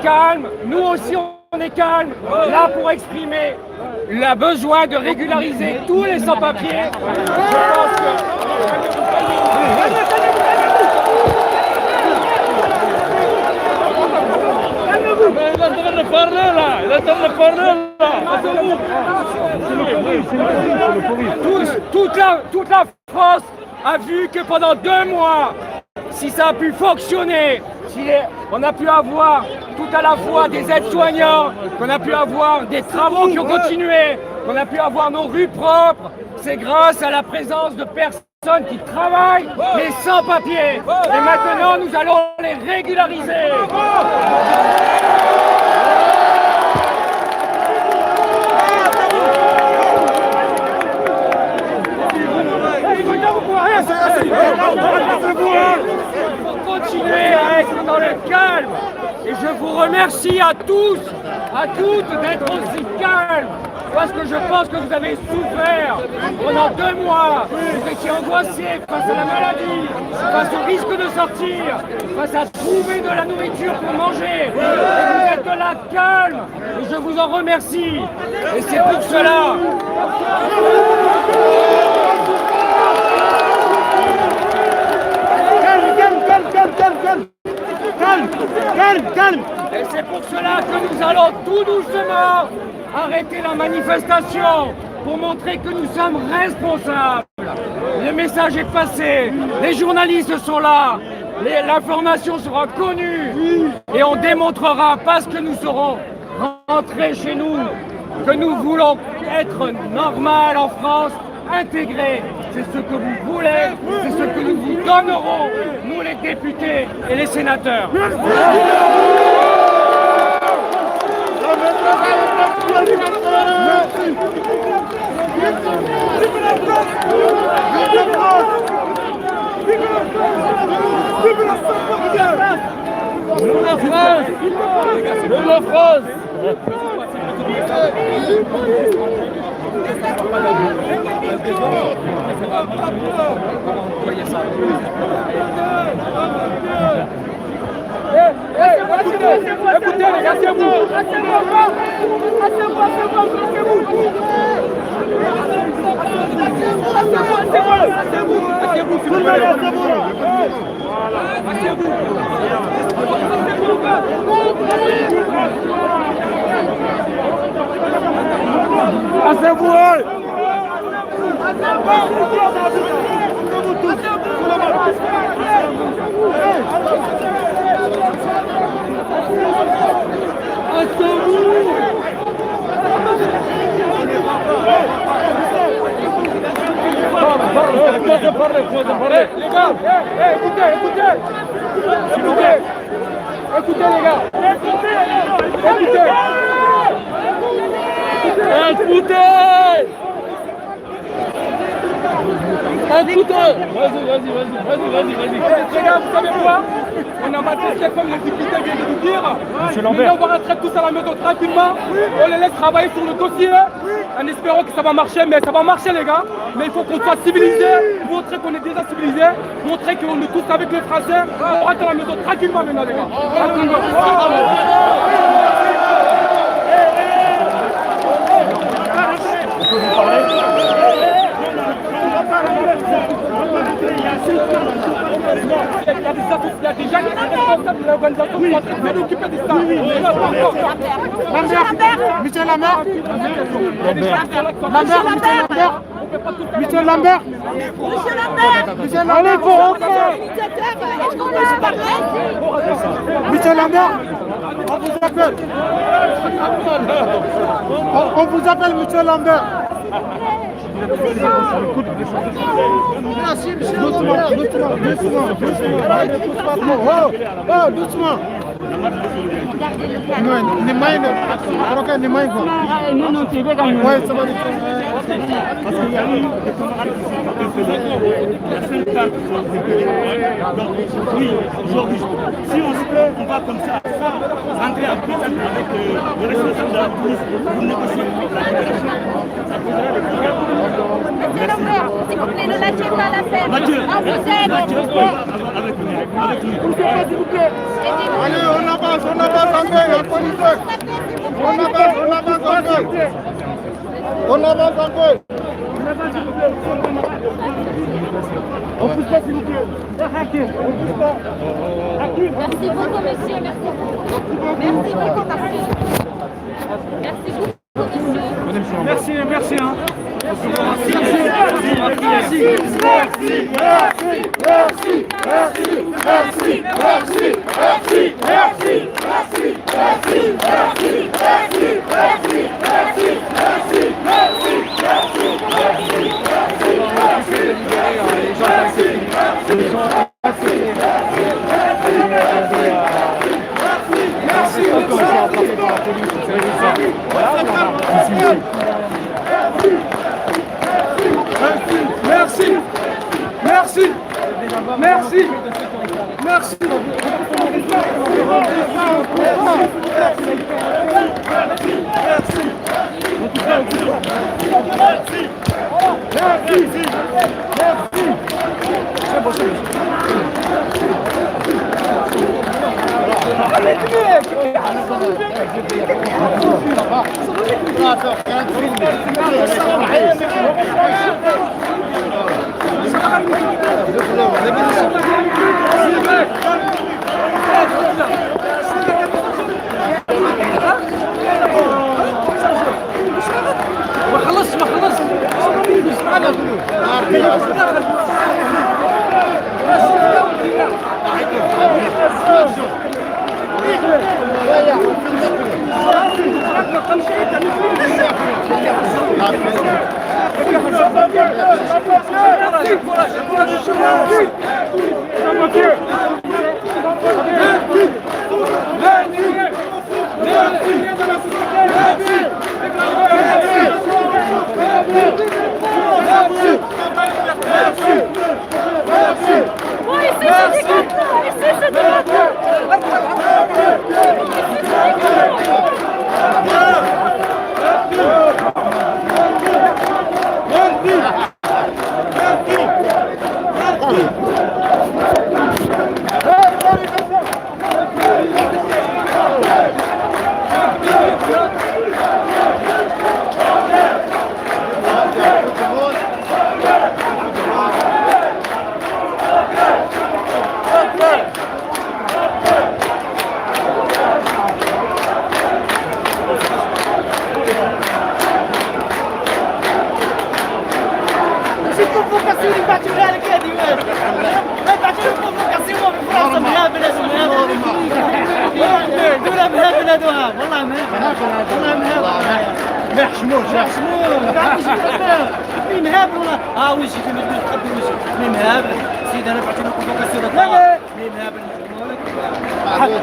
calmes. Nous aussi, on est calmes. Là pour exprimer le besoin de régulariser tous les sans-papiers. Je pense que...
Il est en train de parler là.
Toute la France a vu que pendant 2 mois, si ça a pu fonctionner, si on a pu avoir tout à la fois des aides-soignants, qu'on a pu avoir des travaux qui ont continué, qu'on a pu avoir nos rues propres, c'est grâce à la présence de personnes qui travaillent, les sans-papiers. Et maintenant, nous allons les régulariser. Pour continuer à être dans le calme. Et je vous remercie à tous, à toutes d'être aussi calmes. Parce que je pense que vous avez souffert pendant 2 mois. Vous étiez angoissés face à la maladie, face au risque de sortir, face à trouver de la nourriture pour manger. Et vous êtes là calme. Et je vous en remercie. Et c'est pour cela.
Calme.
Et c'est pour cela que nous allons tout doucement arrêter la manifestation pour montrer que nous sommes responsables. Le message est passé, les journalistes sont là, l'information sera connue et on démontrera parce que nous serons rentrés chez nous que nous voulons être normal en France, intégré. C'est ce que vous voulez, c'est ce que nous vous donnerons, nous les députés et les sénateurs.
Vive la France! Vive la France!
Écoutez les gars, c'est vous!
Parlez, les gars, écoutez, s'il vous plaît, écoutez les gars, écoutez. Vas-y.
Les gars, vous savez quoi? On a maté ce comme les députés viennent de nous dire. Monsieur Lambert. On va rentrer tous à la maison tranquillement. On les laisse travailler sur le dossier. En espérant que ça va marcher, mais ça va marcher les gars. Mais il faut qu'on soit civilisés, montrer qu'on est déjà civilisés, montrer qu'on est tous avec les Français. On rentre à la maison tranquillement maintenant les gars. Il y a des gens qui sont responsables de l'organisation qui sont en train de s'occuper de ça.
Michel Lambert. Michel Lambert. Allez, faut rentrer. Michel Lambert. On vous appelle. On vous appelle Michel Lambert. Merci, Michel Lambert. Doucement.
Oui, aujourd'hui, si on se plaît, on va comme ça, rentrer en contact avec le responsable de la police pour négocier la libération. Ça posera des problèmes.
Monsieur Lambert, s'il vous plaît, ne lâchez pas l'affaire.
Mathieu,
On vous aide.
avec nous.
S'il vous plaît.
Allez, on avance encore, la police. On avance encore. On pousse pas, s'il vous plaît.
Merci beaucoup, monsieur. Merci beaucoup. Merci beaucoup, monsieur. Merci beaucoup, monsieur.
Merci.
Merci.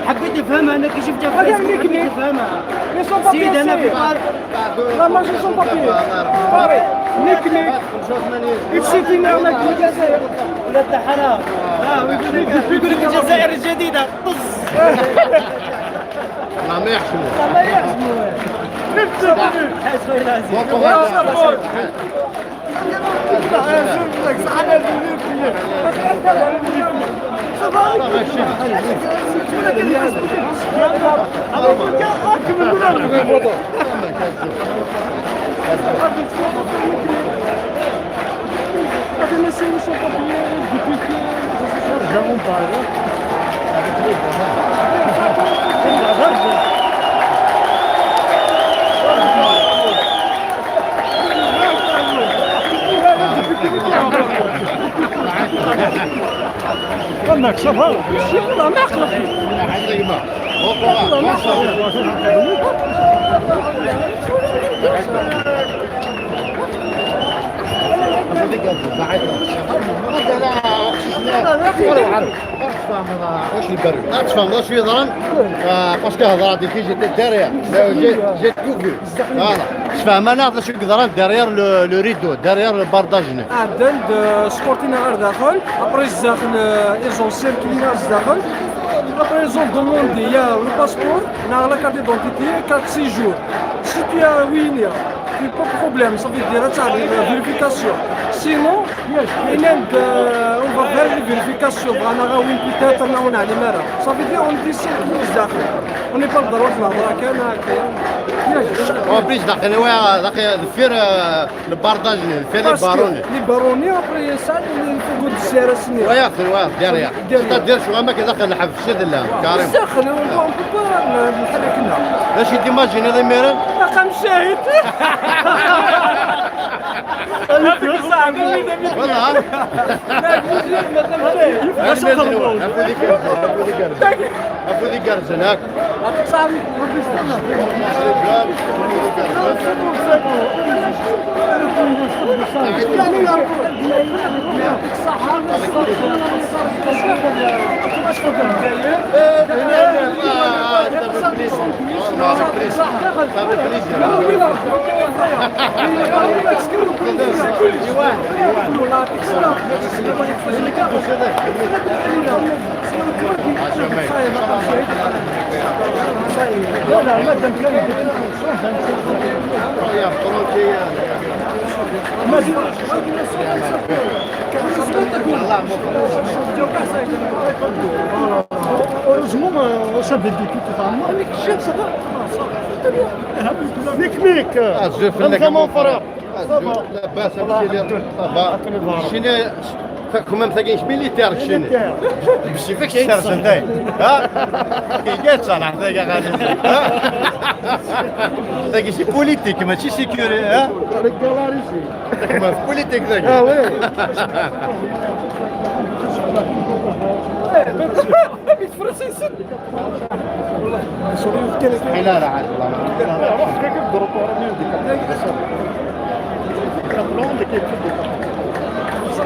حبيت نفهمها انا كي شفتها في الفيسبوك حبيت نفهمها سيد انا في
لا ما جي سون بابي باري نيك نيك يتسيتي معنا الجزائر
ولا تاع حرام يقول لك الجزائر الجديده طز
ما يحشموا
ما يحزموا
عندك شباب
والله ما يخلق
تفهم واش يهضرن باسكو هضرات كي جيت ديريير جيت كوفي فوالا تفهم انا هضر شو يهضرن ديريير لو ريدو ديريير البارداجني
عندنا سبورتينا غير داخل ابري الداخل ايزون سيركلينا الداخل ابري ايزون دوموندي يا لو باسبور نا لا كارت دونتيتي 4 سيجور سي tu as oui il n'y a pas de problème, ça veut dire ça, la vérification. Sinon, on va faire les vérifications. Ça veut dire on dit c'est on n'est pas le droit de
En plus, faire le bardage, faire les barons.
Les barons, après ça, il faut que tu serres.
Oui, derrière. C'est-à-dire شو ما كذا خلينا نحب الشد الله كريم.
داخل on peut pas نحرك لنا.
لاش تيماجين هذا ميرن؟
رقم شاهد.
والله. أفودي كارز هناك.
Heureusement, ça veut dire que tu vas ميك
الزمان فرق لا باس شنو فكم مثقينش ميليتير شنو بشي فيك سير انت ها كي جات صالح هذاك غادي هذاك شي بوليتيك ماشي سيكوري ها ما في بوليتيك ذاك اه وي
بيت فرنسي يسد.
حلال عاد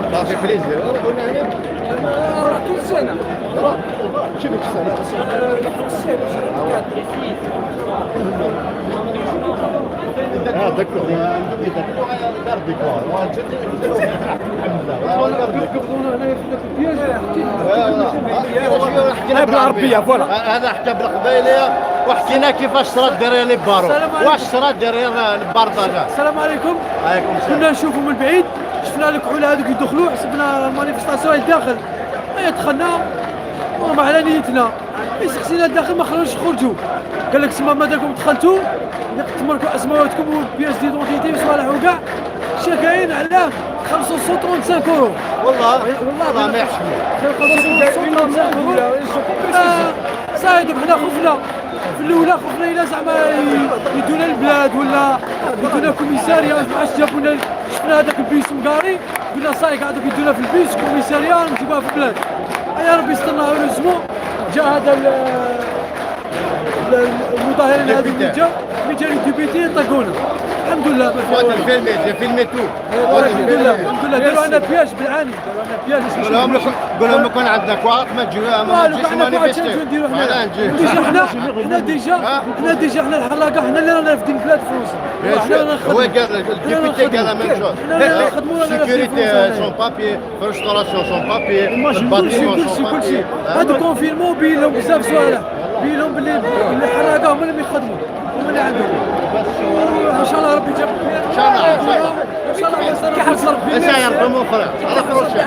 والله في فريزر
كل سنه
شنو دكتور
بالعربيه فوالا.
هذا حكى بالقبيليه وحكينا كيفاش صرات ديريا لي بارو واش صرات ديريا البرداجه.
السلام عليكم.
عليكم السلام.
كنا نشوفوا من بعيد شفنا الكحول هذوك يدخلوا حسبنا المانيفستاسيون الداخل دخلنا وما على نيتنا سقسينا الداخل ما خلوناش نخرجوا قال لك سما مادامكم دخلتوا تمركوا اسماءاتكم وبياس ديدونتيتي وصالح وكاع شاكاين على 535 يورو.
والله ما يحشموا
صايدوا حنا خفنا في الاولى خفنا الى زعما يدونا البلاد ولا يدونا كوميساريا ما عرفتش جابوا لنا شفنا هذاك البيس مقاري قلنا صاي قاعدوا يدونا في البيس كوميساريا نجيبوها في البلاد. يا ربي استنى هوريزمون جا هذا المظاهرين هذو اللي جاو الديبيتي طاقونا الحمد لله.
فيلمي تو
الحمد لله داروا لنا بياج بالعاني داروا لنا بياج.
قول لهم يكون عندنا كواق ما تجيو ما تجيش مانيفيستي.
حنا ديجا حنا الحلاقه حنا اللي رانا رافدين بلاد فرنسا.
هو قال الديبيتي قال ميم شوز سيكوريتي سون بابي فرستراسيون سون بابي
كلشي هادو كونفيرمون بين لهم بزاف صوالح بين لهم باللي الحلاقه هما اللي يخدموا هما اللي عندهم. ان شاء الله ربي يجيب
ان شاء الله
ان شاء الله كيحصل ربي
لسه يرقموا اخرى على فروشة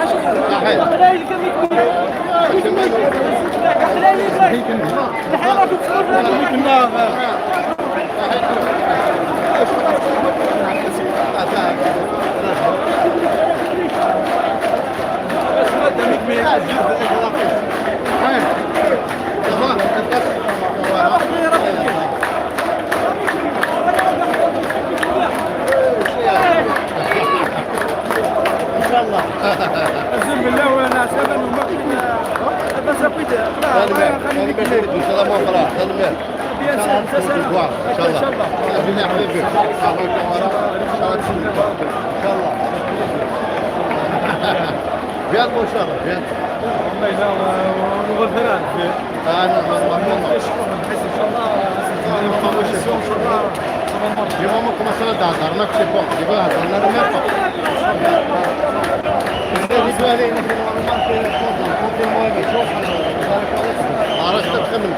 اقسم بالله وانا سبب بس ابيت
ان شاء الله مو خلاص ان شاء الله بالله حبيبي ان شاء الله بيان ان شاء الله بيان
والله
انا Llevamos como se la data, non c'è poco, di guarda, non è mai poco. عرفت تخمن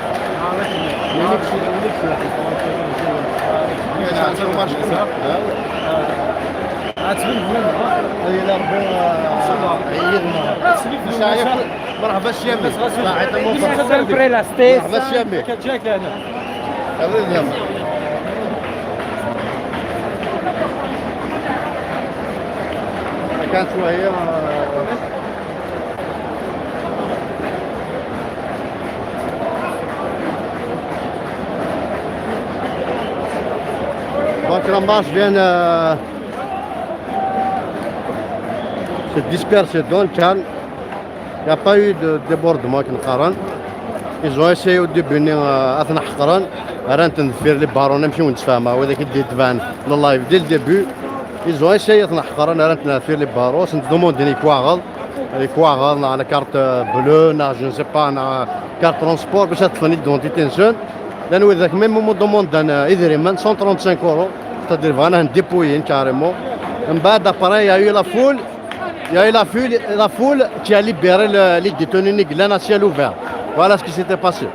مرحبا الشامي مرحبا الشامي كانت شوية Donc la marche vient se disperser dans le calme. Il n'y a pas eu de débordement qui nous. Ils ont essayé au début de أثناء حقران رانت نذفر لي بارون نمشيو نتفاهموا وهذاك اللي تبان لللايف ديال الديبي. Ils ont essayé أثناء حقران رانت نذفر لي بارون سندوموندي لي كواغل على كارت بلو نا جو سي با نا كارت ترونسبور باش تفني دونتيتي نسون لأنه إذاك ميم مو دوموند إذري من 135 يورو c'est-à-dire فانا نديبوين كاريمون من بعد après il y a eu la foule qui a libéré les détenus nigériens à ciel ouvert. Voilà ce qui s'était passé.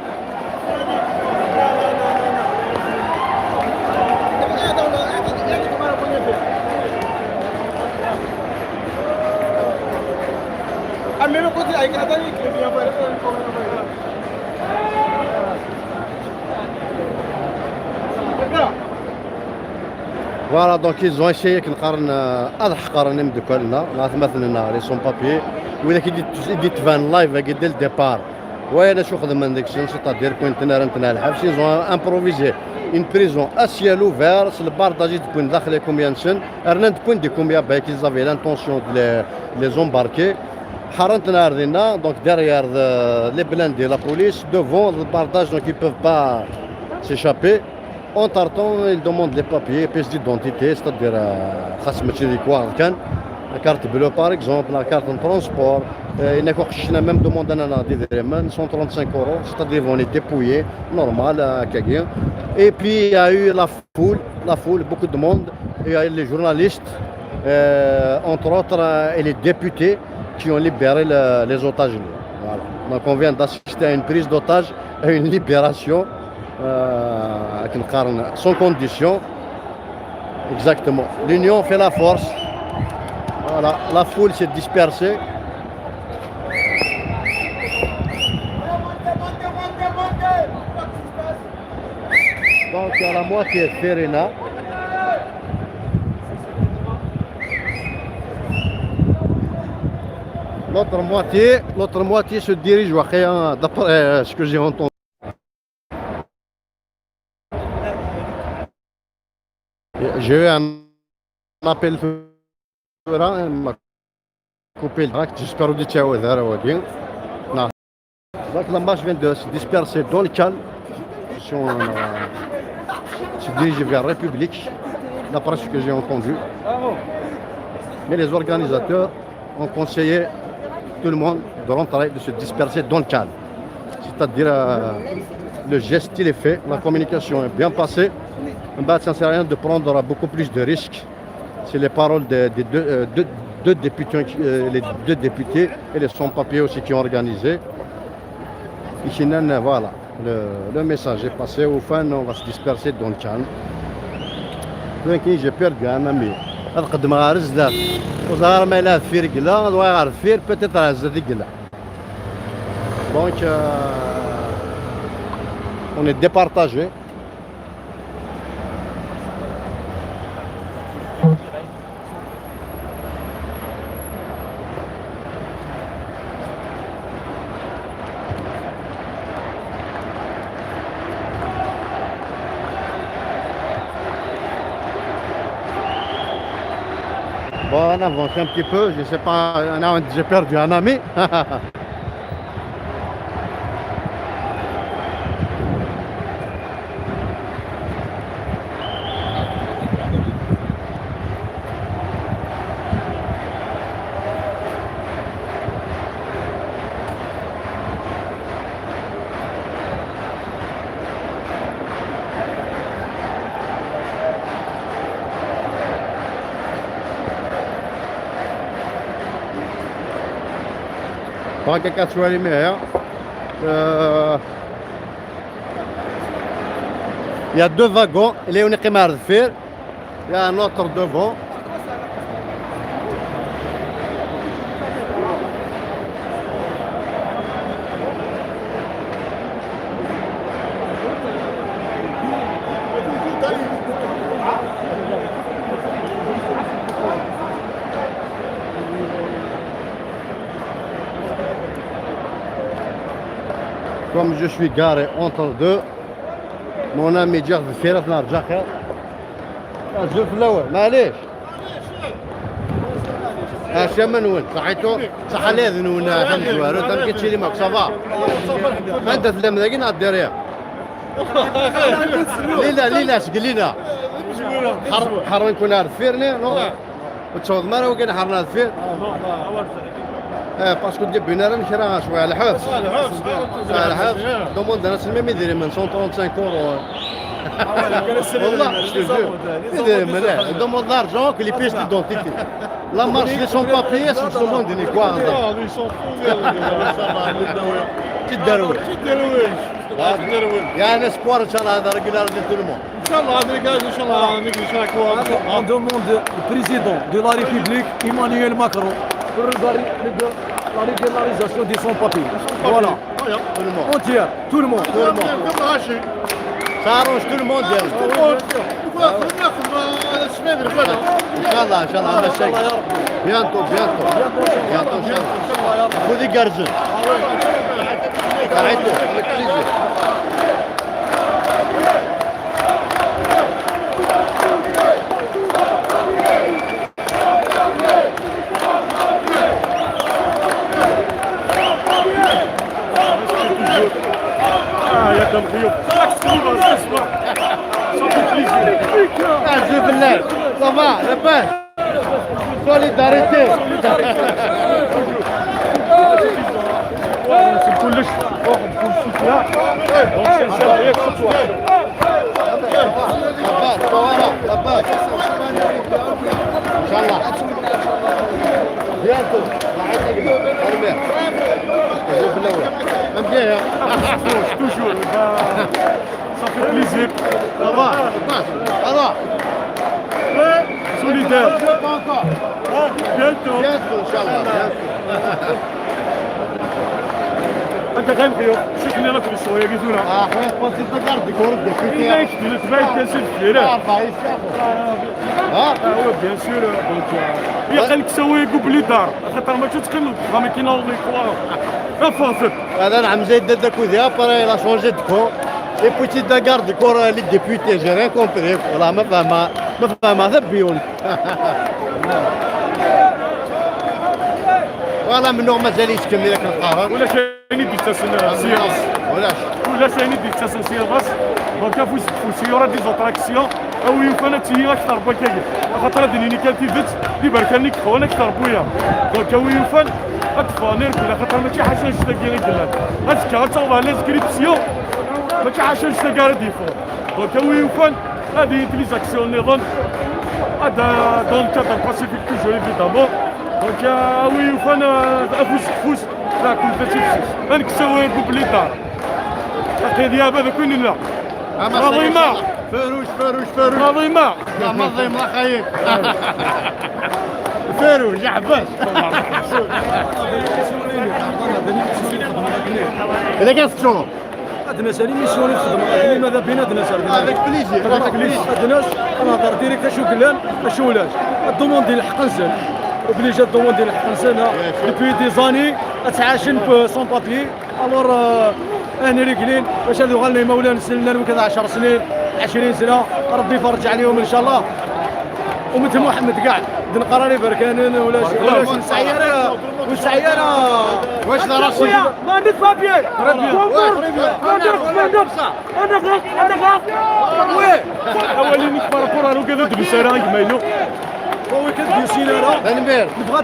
Voilà, donc ils ont essayé de نقارن دوكا مثلا لي سون بابي وإذا كي تبان لايف ديال الديبار وانا شو خدم من داك الشيء سيتادير كنت انا رنت الحبس ils ont improvisé une prison à ciel ouvert c'est le bardage تكون داخل combien de personnes رنت تكون دي combien باك ils avaient l'intention de les embarquer Harantna Ardina, donc derrière les blindés, la police, devant le bardage, donc ils ne peuvent pas s'échapper. En tartant, ils demandent les papiers, pièces d'identité, c'est-à-dire la carte bleue par exemple, la carte de transport. Il n'a même demandé à 135 €, c'est-à-dire qu'on est dépouillé, normal, à Kagien. Et puis il y a eu la foule, beaucoup de monde. Il y a eu les journalistes, entre autres, et les députés qui ont libéré les otages. Voilà. Donc on vient d'assister à une prise d'otages, à une libération sans condition. Exactement. L'union fait la force. Voilà, la foule s'est dispersée. Donc il y a la moitié de Ferena. L'autre moitié se dirige d'après ce que j'ai entendu. J'ai eu un appel. Coupé le direct, j'espère que tu as eu donc la marche vient de se disperser dans le calme. Se dirige vers la République, d'après ce que j'ai entendu. Mais les organisateurs ont conseillé tout le monde de rentrer, de se disperser dans le calme. C'est-à-dire le geste il est fait, la communication est bien passée. Ça ne sert à rien de prendre beaucoup plus de risques. C'est les paroles des deux députés, les deux députés et les sans-papiers aussi qui ont organisé. Ici, voilà, le message est passé. Au fin, on va se disperser dans le calme. J'ai perdu un ami. Donc, on est départagé. Bon, on avance un petit peu, je sais pas, j'ai perdu un ami. Il y a deux wagons, il y a un autre devant. Comme je suis garé entre deux, mon ami dit في نرجع خير. الزول في الاول معليش. شمن وين صحيتو صح الاذن وين فهمت والو تم كتشيلي ماك صافا. انت فلان ذاك نعد دريا. ليلا شقل لينا. حر نكون عارف فيرني وتصوض مره وكان حرنا فير. باسكو دي بينار نشرا شويه على الحبس. على الحبس دوموند انا سلمي يدير من 135 €. والله il demande de l'argent que les pièces d'identité. La marche de son papier, c'est son nom de quoi. Petite darouille. Il y a un espoir, Inch'Allah, de régulariser tout le monde.
On demande au président de la République, Emmanuel Macron, pour la régularisation des sans-papiers. Voilà.
Tout le monde.
Entière, tout le monde.
Tout le monde. Ça arrange tout le monde. Inch'Allah, Inch'Allah. Bientôt, Inch'Allah. Faut des garçons. Arrête-toi, avec plaisir.
قدام ضيوف راك تقريبا الصباح صافي بليزير
زيد بالله صافا لاباس سوليداريتي
كلش واحد كل سوتيا
لاباس ان شاء الله بيانتو المير زيد بالله مبدئيا
توجور صافي بليزير
صافا alors
solidaire bientôt
bientôt ان شاء الله
انت غير ضيوف شكلي راك في الشويه قلتونا
اخويا قلت تقدر تقول
إلا يكتب تبين كاسل الفيران
ها
هو بيان سور دونك يا خليك تسوي قبلي دار خاطر ما تتقن ما كاين لي كوا فاصل
هذا نعم زيد de côté après il a changé de camp et petit de garde de corps les députés j'ai rien compris والله ما فاهمه ذبيون والله من نوع مازال يسكن لك القرار
ولا كاين ديكتاسيون سياس ولا كاين ديكتاسيون سياس دونك فو سيورا دي زوطراكسيون او يمكن تي اكثر بكاكي خاطر هاد الانيكاتيفيت اللي بركانيك خونا اكثر بويا دونك هو يمكن اطفال كل خاطر ماشي حاجه شتاكي غير كلها هاد كارطو على سكريبسيون ماشي حاجه شتاكي ديفو دونك هو يمكن هذه تليزاكسيون نظام هذا دون كادر باسيفيك توجور ايفيدامون دونك وي يمكن افوس لا كل تشيبسيس انك تسوي قبل دار هذه هذا كاين لا منظمه
فروش
منظمه
لا منظم لا خايب فروش يحبس الا كان شنو
عندنا سالي ميسيوني تخدم ماذا بينا عندنا سالي
هذاك بليزير
عندنا نهضر ديريكت اشو قلان اشو ولاش الدوموند ديال الحق نسال وبلي جا الدوموند ديال الحق نسال ديبي دي زاني اتعاشن سون بابي الور انا رجلين باش هذو غالنا مولانا نسلنا لهم كذا 10 سنين 20 سنه ربي يفرج عليهم ان شاء الله ومثل محمد كاع دن قراري بركان ولا مسعيره
واش لا راسي
ما عندك بابي
اولين كبار كره لو كذا دبسيرا يميلو
هو كذب سينارا
تنبير
نبغى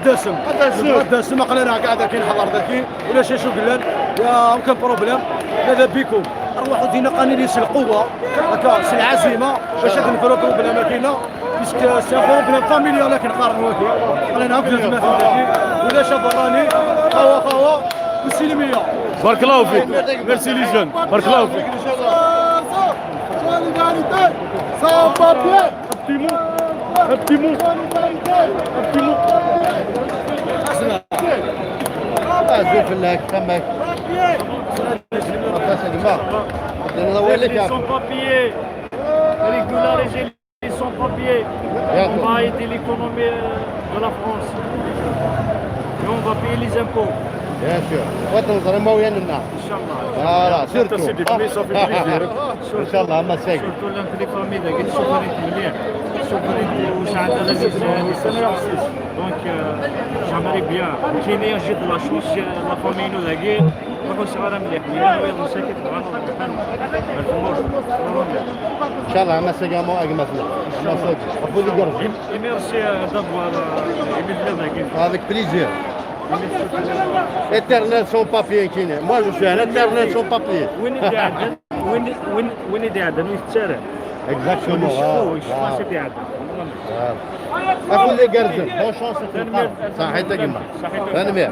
داسم قلنا قاعد كاين حضر ذاكي ولا شي شو قلنا يا كان بروبليم ماذا بكم روحوا دينا قانون يسل القوه هكا سي العزيمه باش هاد البروبليم بلا ما كاينه باسكو سي بروبليم فاميليال لكن قارن وكي قلنا هكا المثل ذاكي ولا شاف راني قوا والسلميه
بارك الله فيك ميرسي لي جون بارك الله فيك
sans papier
un petit mot
زيد في الله كمك
Les sans-papiers, régulariser les sans-papiers, on va aider l'économie de la France. Et on va payer les impôts.
Bien sûr. وتنظر مويا لنا.
Inch'Allah.
فوالا سيرتو. ان شاء الله ما سيك.
Surtout l'anti-famille, il y a des souverainetés مليح. souveraineté واش عندنا لازم هذه السنة. Donc j'aimerais bien كاين يجي لا شوش لا فامينو ذاكي ما كنتش غير مليح. مليح مساكن غير
ان شاء الله ما سيك مو اجمل. ما سيك. ابو لي قرب.
Et merci d'avoir aimé ذاكي.
Avec plaisir. Éternel sans papier كاين. Moi je suis un éternel sans papier.
وين اللي عندنا في الشارع.
Exactement.
واش اللي عندنا.
ابو لي قرب. بون شانس في القرب. صحيتك ما. تنمير.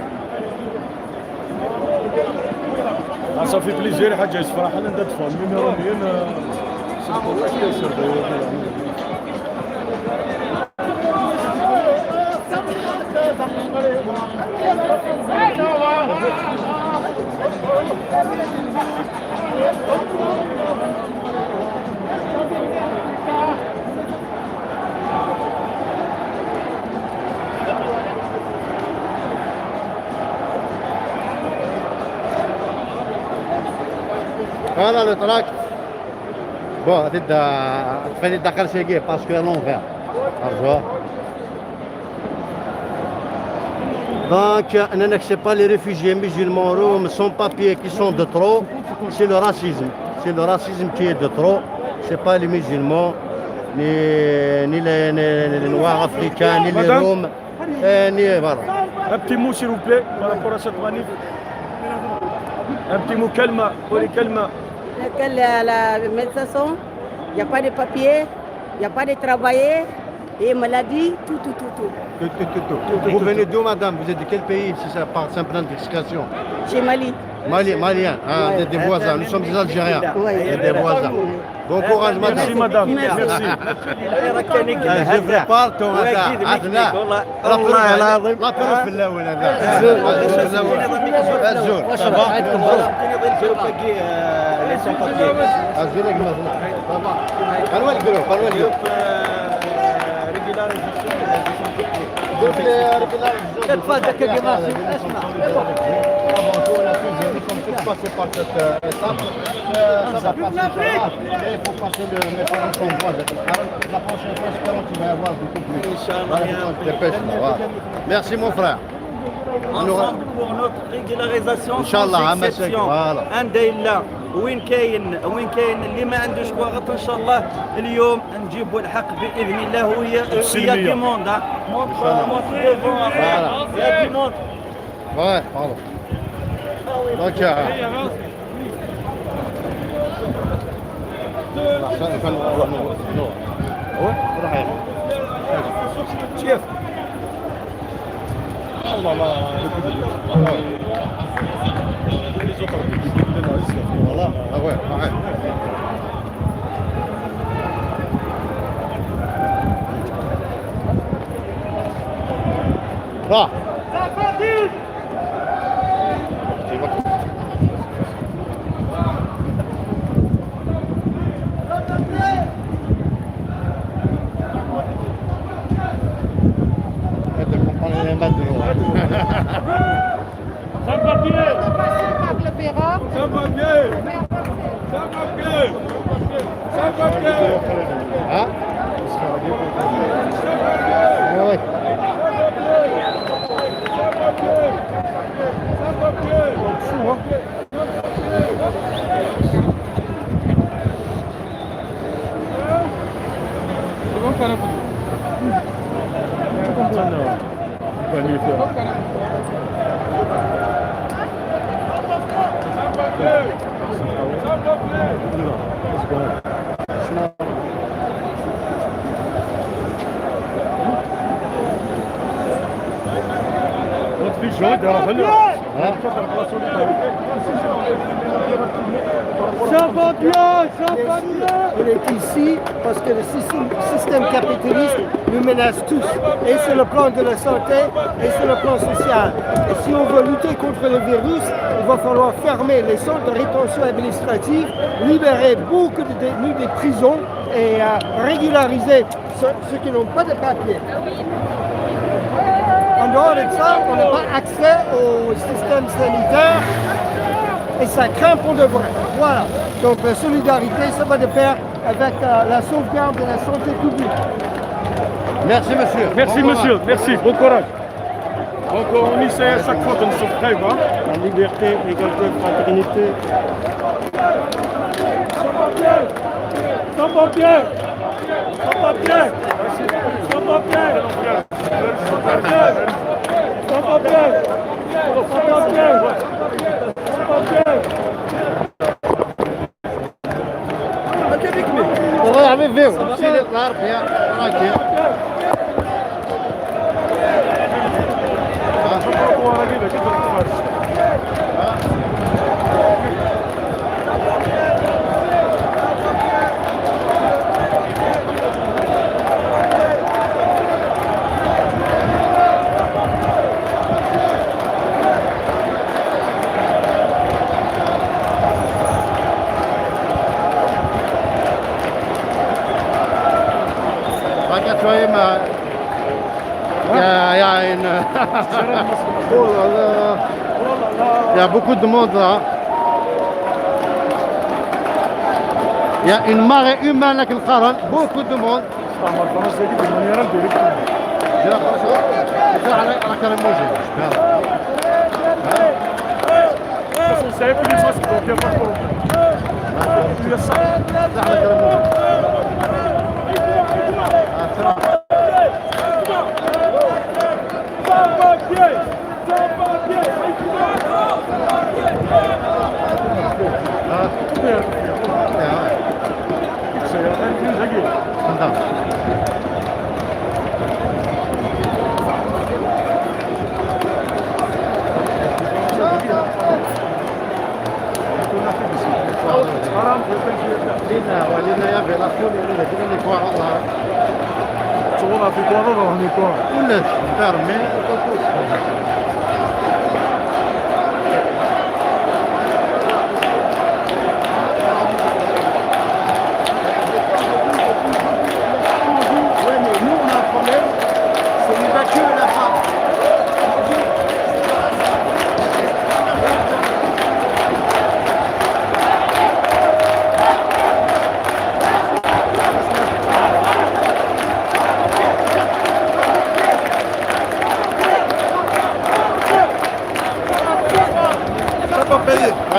صافي بليزير حاجه فرحه لنا دفع النيميرو ديال واش كيصير
هذا الاتراك بون تفاني داخل شيء باسكو لونفير ارجوها donc on n'accepte pas les réfugiés musulmans roms sans papier qui sont de trop c'est le racisme c'est le racisme qui est de trop. C'est pas les musulmans, ni les noirs africains, ni les roms, ni voilà.
Un petit mot s'il vous plaît par rapport à cette manif. Un petit mot, calma, pour les calma.
La médecin, il n'y a pas de papier, il n'y a pas de travailler, et maladie, tout.
Vous venez d'où, madame? Vous êtes de quel pays, si ça part simple d'explication?
Chez Mali.
Malien, hein,
Ouais.
des voisins, nous sommes des Algériens,
Ouais.
des voisins. Bon courage, madame.
Merci madame,
Merci.
merci.
Je vous parle, ton عدنا لا تروح في الاول هذا الزول passer par cette étape, ça va passer, il faut passer le mécanisme qu'on voit. La prochaine fois, j'espère qu'il va y avoir beaucoup plus. Merci mon frère.
ensemble pour notre régularisation
Inch'Allah,
sans exception.
voilà.
عندنا وين كاين اللي ما عندوش ورقه ان شاء الله اليوم نجيبوا الحق باذن الله وهي ديموند يا ديموند.
Ouais, pardon. Donc,
Chef.
voilà, ah ouais, pareil. Va. Hein? Ouais.
On est ici parce que le système capitaliste nous menace tous, et sur le plan de la santé et sur le plan social. Et si on veut lutter contre le virus, il va falloir fermer les centres de rétention administrative, libérer beaucoup de détenus des prisons et régulariser ceux qui n'ont pas de papier. En dehors de ça, on n'a pas accès au système sanitaire et ça craint pour de vrai. Voilà. Donc la solidarité, ça va de pair avec la sauvegarde de la santé publique.
Merci monsieur.
Merci
Bon
monsieur,
courage.
merci, bon courage. Donc on essaie à chaque fois de nous sauver, hein.
La liberté, égalité, fraternité.
Sans papier. Sans papier. Sans papier. Sans papier. Sans papier. Sans papier.
والله يعمل فيهم شيل الارض يا راجل Il y a beaucoup de monde là. Il y a une marée humaine avec le Kharan, beaucoup de monde.
C'est un peu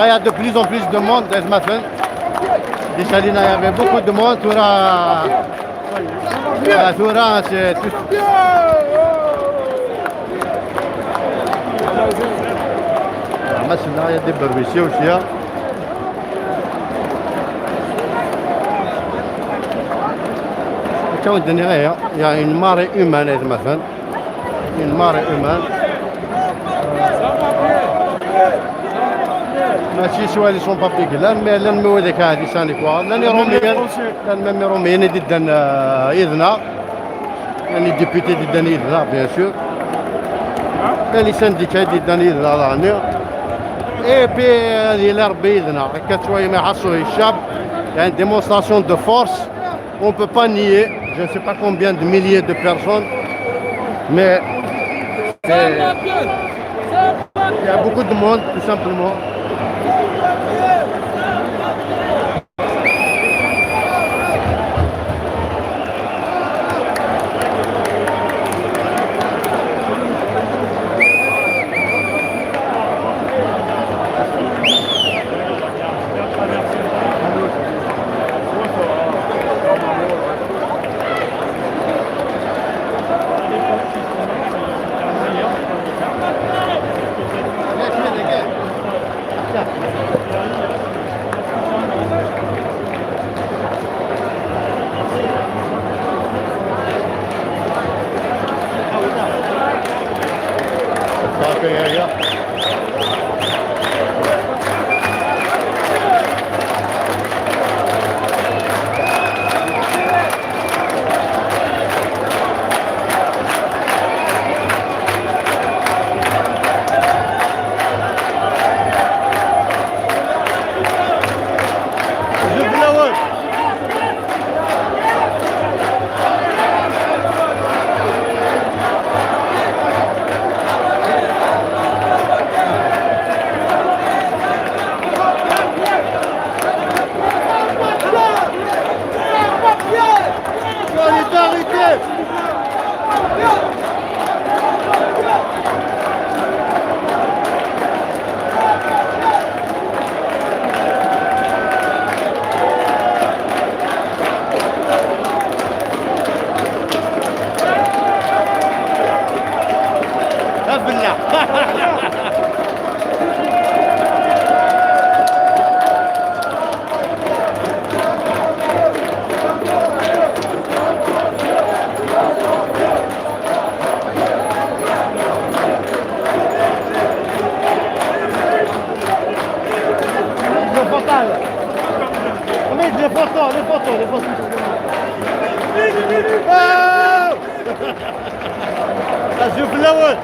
Il y a de plus en plus de monde, maintenant. Déjà, il y avait beaucoup de monde. Toura, c'est tout. Maintenant, il y a des barbecues aussi. Il y a une marée humaine maintenant. Une marée humaine. ماشي شويه اللي سون بابي كلان مي لان مودك هادي ساني كوا لان روميان لان ميم روميان ضد اذنا يعني ديبيتي ضد اذنا بيان سور لان سانديكا ضد اذنا راني اي بي هذه لا ربي اذنا هكا شويه ما يحصلوا الشعب يعني ديمونستراسيون دو فورس on peut pas nier je ne sais pas combien de milliers de personnes mais il y a beaucoup de monde tout simplement. شوف الاول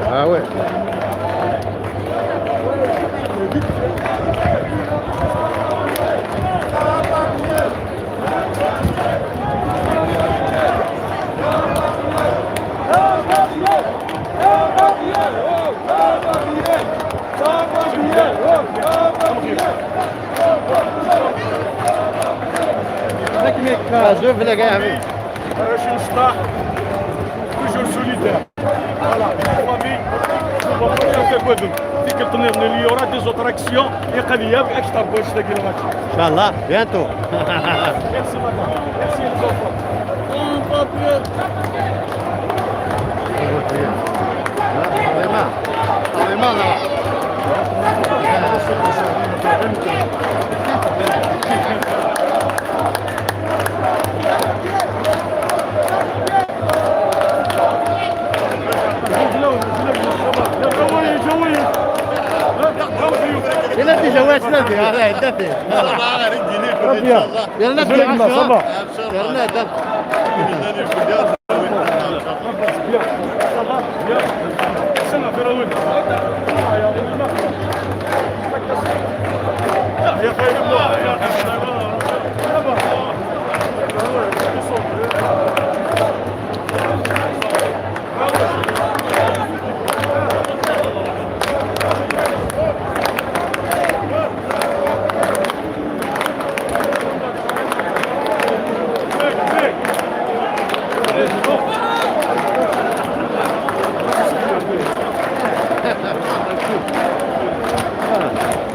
Ah ouais. شوف لك يا حبيبي
باش نصبح توجور سوليدير فوالا فامي ديك الطنير اللي يورا دي زوتراكسيون يقليا باكثر باش تلاقي الماتش
ان شاء الله بيانتو
ميرسي مدام ميرسي ليزوفر
يلا في جواز نبي هذا يدفي يلا نبي عشرة يلا نبي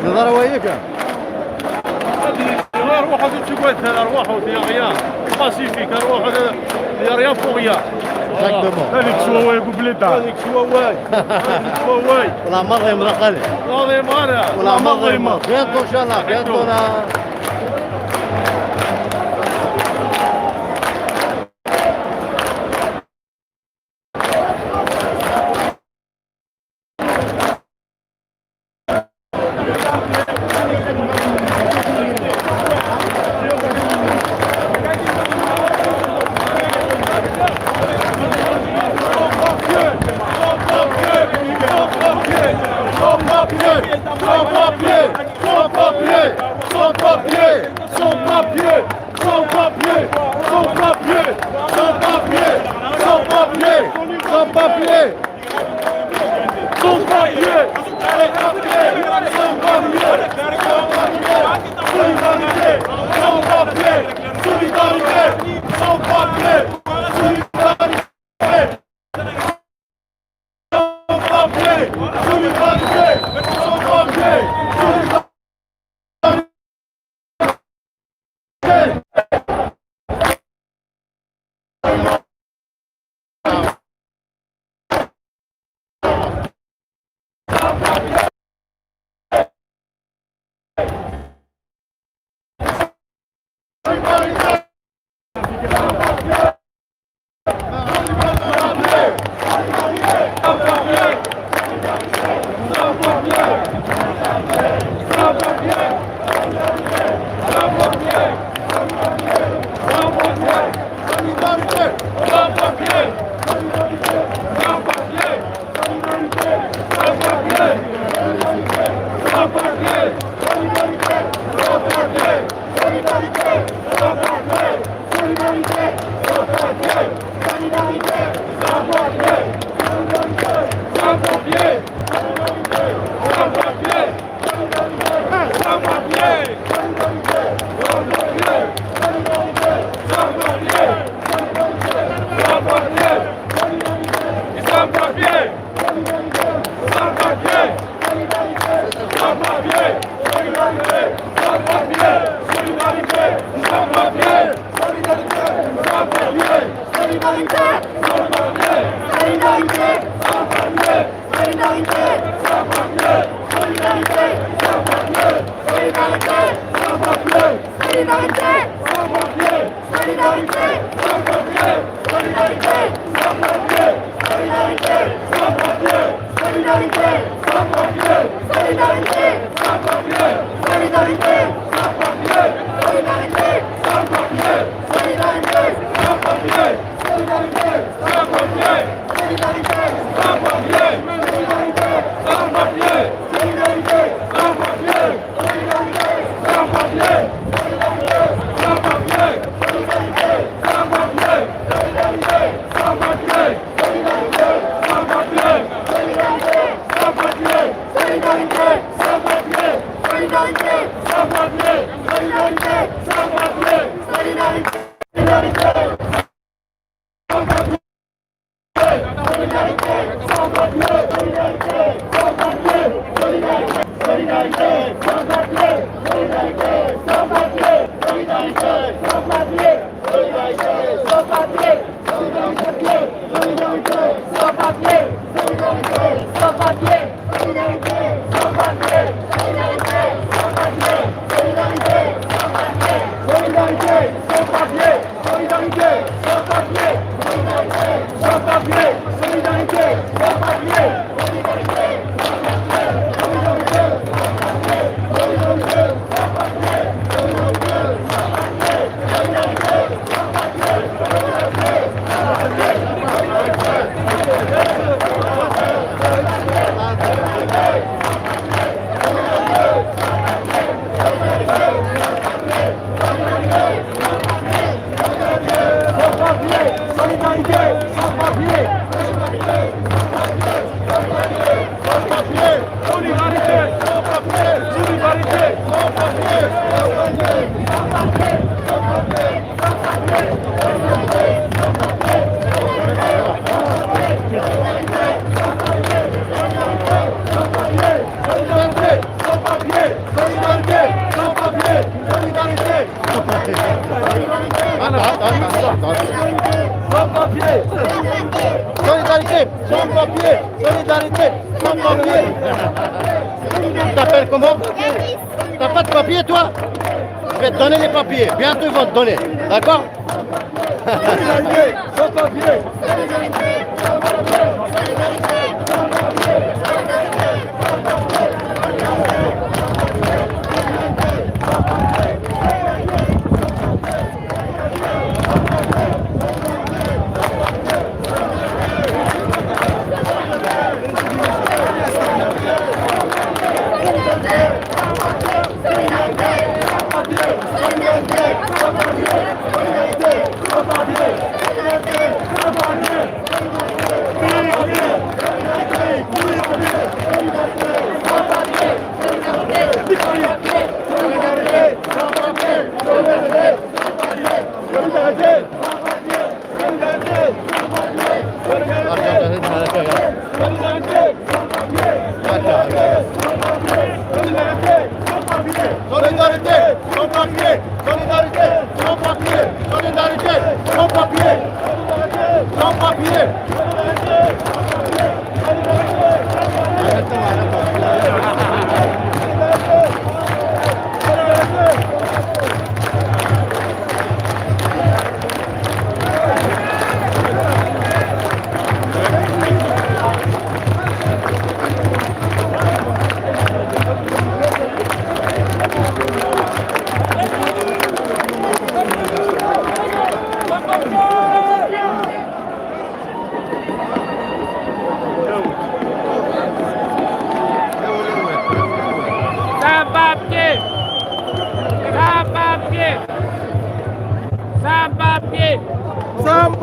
نظر وياك
روح هذا تقول ارواح يا غيان باسيفيك روح يا ريان فوقيا هذيك شواي ببليدها هذيك شواي شواي
ولا مرة يمرق عليه
والله مرة
ولا مرة يمرق بيانتو ان شاء الله بيانتو
Sans papier,
Solidarité, sans papier. Solidarité, sans papier. Tu t'appelles comment? T'as pas de papier, toi? Je vais te donner les papiers. Bientôt, ils vont te donner. D'accord? Solidarité, sans papier.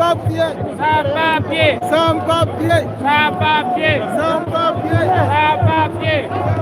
papier.
Sans papier.
Sans papier.
Sans papier.
Sans papier.
Sans papier. Sans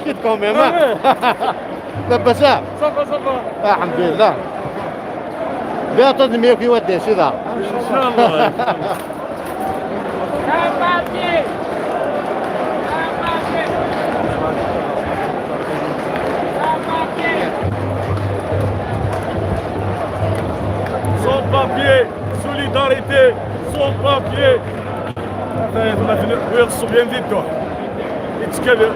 حكيت quand même. لاباس؟
صافا صافا.
الحمد لله. بها تنميك يودي سيدا.
ان شاء الله.
Sans papier. Sans papier.
Sans papier, solidarité, sans papier. ويغصوا بين يدوه يتكلم.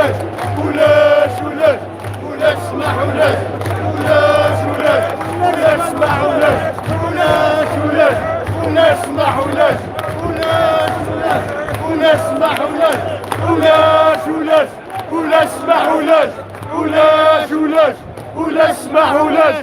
ولاش ولاش ولاش اسمح ولاش ولاش ولاش ولاش اسمح ولاش ولاش ولاش ولاش اسمح ولاش ولاش ولاش ولاش اسمح ولاش ولاش ولاش ولاش اسمح ولاش ولاش ولاش ولاش اسمح ولاش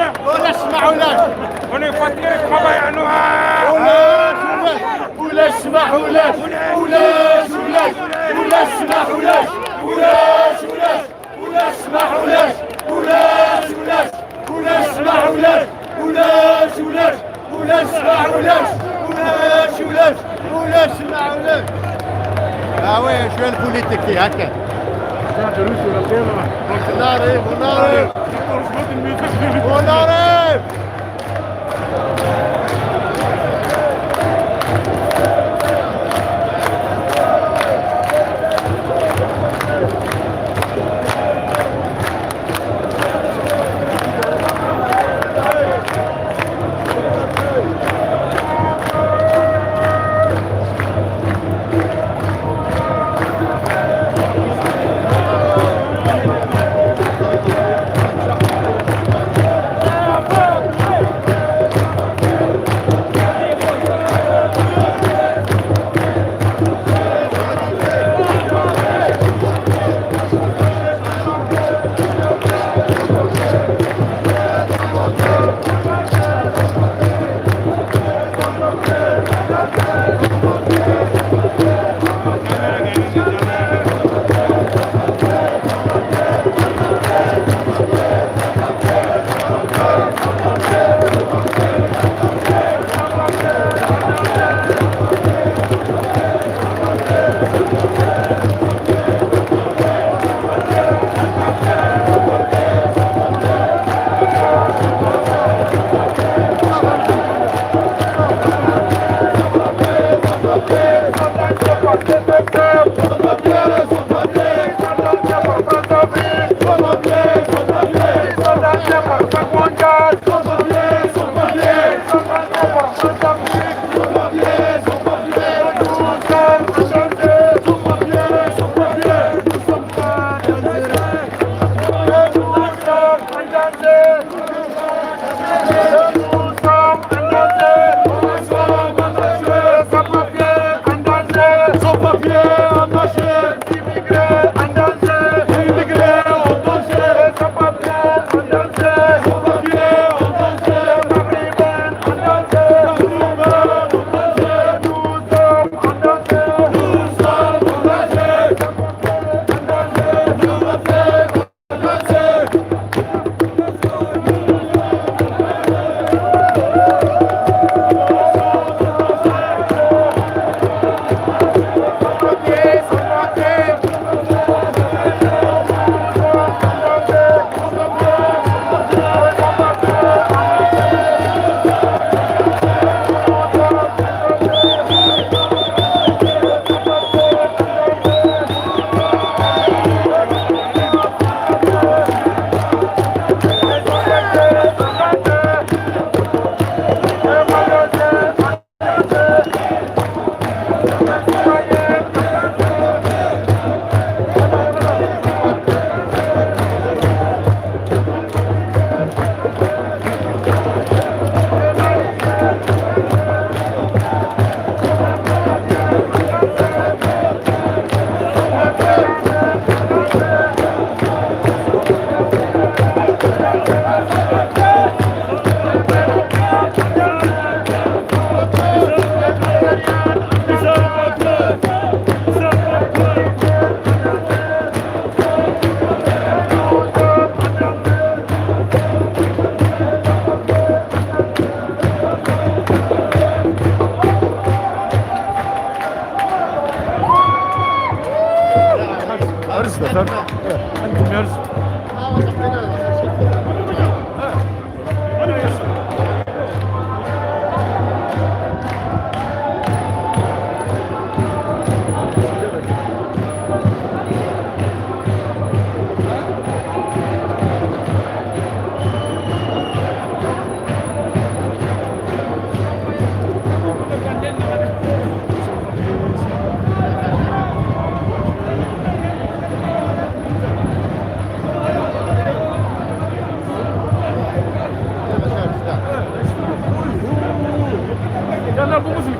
ولاش اسمح ولاش ولاش ولاش ولاش اسمح ولاش ولاش ولاش ولاش اسمح ولاش ولاش ولاش ولاش اسمح ولاش ولاش ولاش ولاش اسمح ولاش ولاش ولاش ولاش اسمح ولاش.
Ah ouais, je viens de politique, هكا.
On arrive, on arrive. On arrive.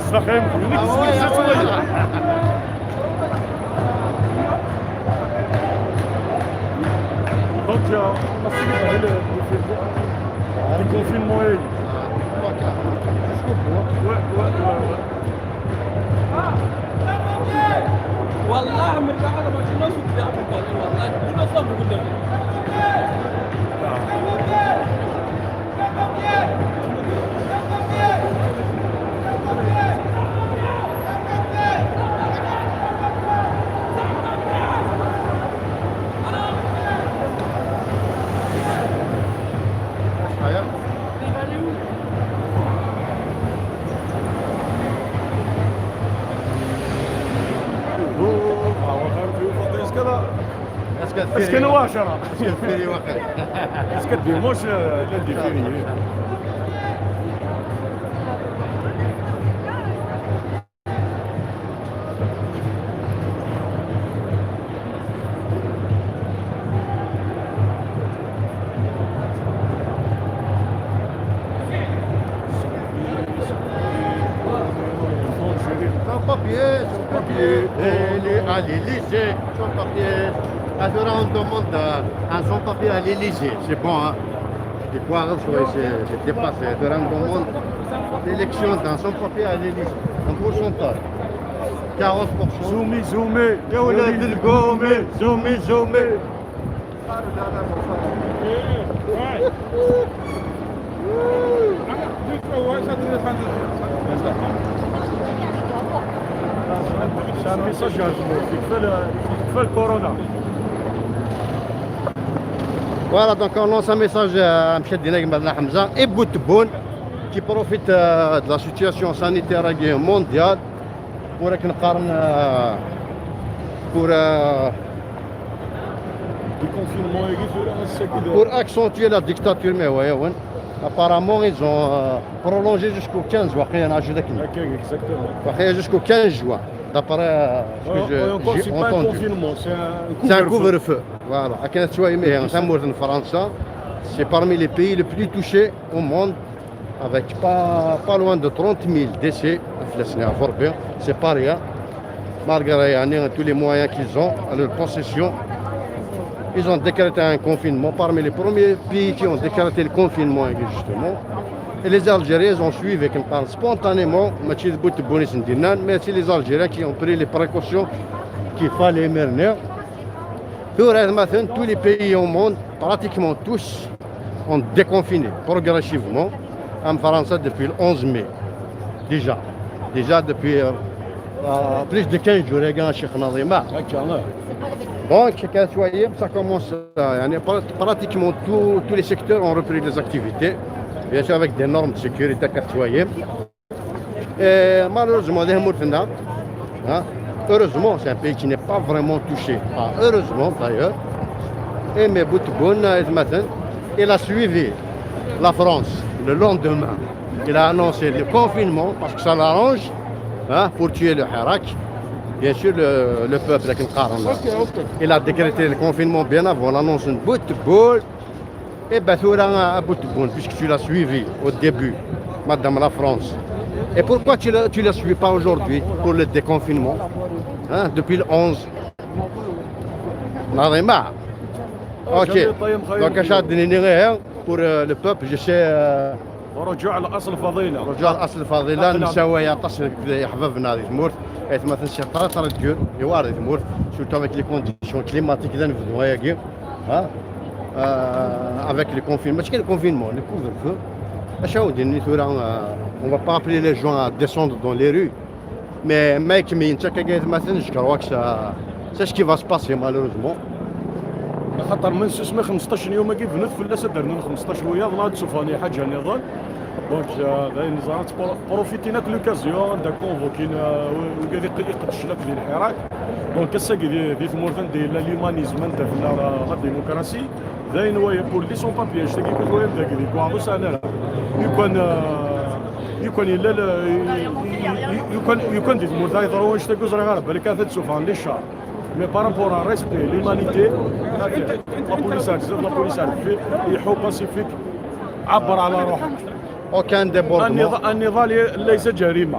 السخيم دونك الكونفينمون هي
والله من بعد ما كنا نسوق والله كنا نسوق
Est-ce que nous واعرة؟ Est-ce que dimanche lundi férié?
Son papier, à l'Élysée, son papier. On demande son papier à l'Élysée, c'est bon, hein. Je crois que c'est dépassé. On demande l'élection dans son papier à l'Élysée, en pourcentage. 40%.
Zoomé, zoomé,
يا ولاد القومي زومي زومي.
C'est un message à jour, il fait le corona.
Voilà, donc on lance un message à M. Dineg Madna Hamza et Boutboun qui profite de la situation sanitaire mondiale pour accentuer la dictature. Mais ouais, apparemment ils ont prolongé jusqu'au 15 juin. Jusqu'au 15 juin. D'après ce que j'ai entendu. C'est un couvre-feu. Voilà. En France, c'est parmi les pays les plus touchés au monde, avec pas loin de 30 000 décès. C'est pas rien. Malgré tous les moyens qu'ils ont à leur possession, ils ont décrété un confinement. Parmi les premiers pays qui ont décrété le confinement, justement. Et les Algériens ont suivi spontanément, mais c'est les Algériens qui ont pris les précautions qu'il fallait mener. Tous les pays au monde, pratiquement tous, ont déconfiné progressivement en France depuis le 11 mai. Déjà depuis plus de 15 jours, donc, ça commence, pratiquement tous les secteurs ont repris les activités. Bien sûr avec des normes de sécurité et malheureusement heureusement c'est un pays qui n'est pas vraiment touché, heureusement d'ailleurs. Et mais Boutboun il a suivi la France le lendemain. Il a annoncé le confinement parce que ça l'arrange, pour tuer le Hirak. Bien sûr le peuple il a décrété le confinement bien avant l'annonce de Boutboun. Et Bathoura à Boutboun, puisque tu l'as suivi au début, Madame la France. Et pourquoi tu ne la suis pas aujourd'hui pour le déconfinement, depuis le 11? On en a marre. Ok, donc pour le peuple, je sais...
رجوع الاصل فضيله
رجوع الاصل فضيله نساوي تصل يا حبابنا هذه تموت مثلا شي طرطره ديال يوارد تموت سورتو avec les conditions climatiques اللي نفذوا هاكي avec le confinement, le confinement, le couvre-feu. On ne va pas appeler les gens à descendre dans les rues, mais je crois que c'est ce qui va se passer malheureusement.
خاطر من 15 يوم كيف نتفلس درنا 15 ويا ناض سوفاني حاجه نظام دونك باين زعما بروفيتينا لوكازيون دا كونفوكين وكذا يقدش لك ديال الحراك دونك الساكي دي ثمورتن ديال ليمانيزم انت في لا ديموكراسي داين هو بور لي سون بابياج تاكي كنت داك ديك واحد سنه يكون يكون دي ثمورتن يضروا واش تاكو زرا غير بالك هذا سوفان لي شهر. Mais par rapport à respect, l'humanité, la police arrive, il faut pacifique, عبر على روحك.
Aucun débordement.
النضال ليس جريمة.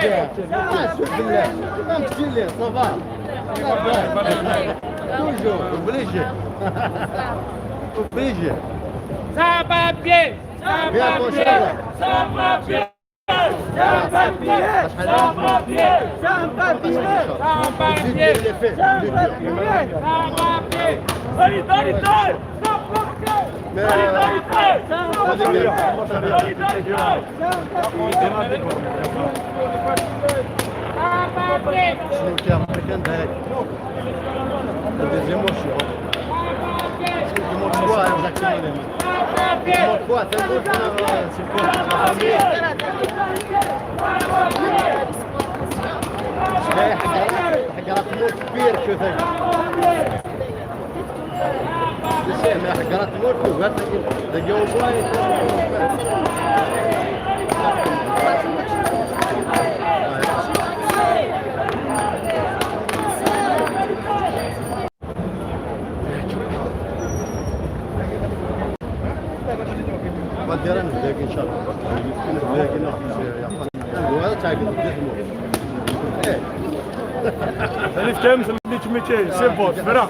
Un petit lait, ça va. Toujours, obligé. Obligé.
Ça va bien.
Bien, mon cher. Des émotions. Tu montres quoi exactement? Tu montres quoi? C'est quoi? حقرات موت كبير شوف ما حقرات موت وقت الجوزاي وديرنا نبداك ان شاء الله نبداك هذا تاع الجسم
ألف كام سميت 200 سي بوت فرا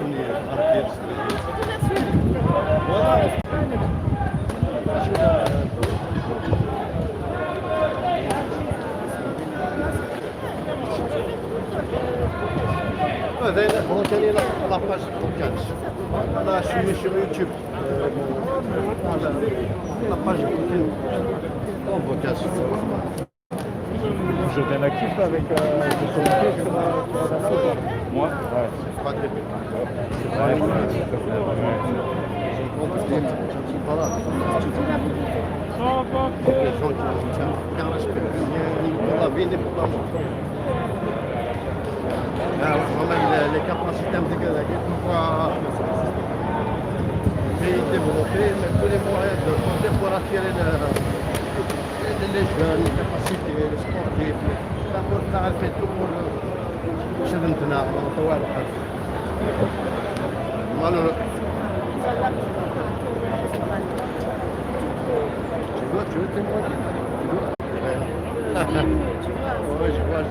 هذا هو ثاني لاباج بودكاست انا شويه sur YouTube لاباج بودكاست
Vous êtes un actif avec moi ouais.
Pas très bien. Les capacités développer tous les moyens de compter pour attirer les jeunes, les capacités, les sportifs. D'abord, ça a fait tout pour خدمتنا طوال الحرب. Tu veux témoigner? Ouais, je vois.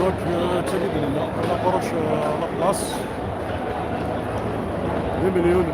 دونك تاني درنا لابروش لابلاص 2 مليون.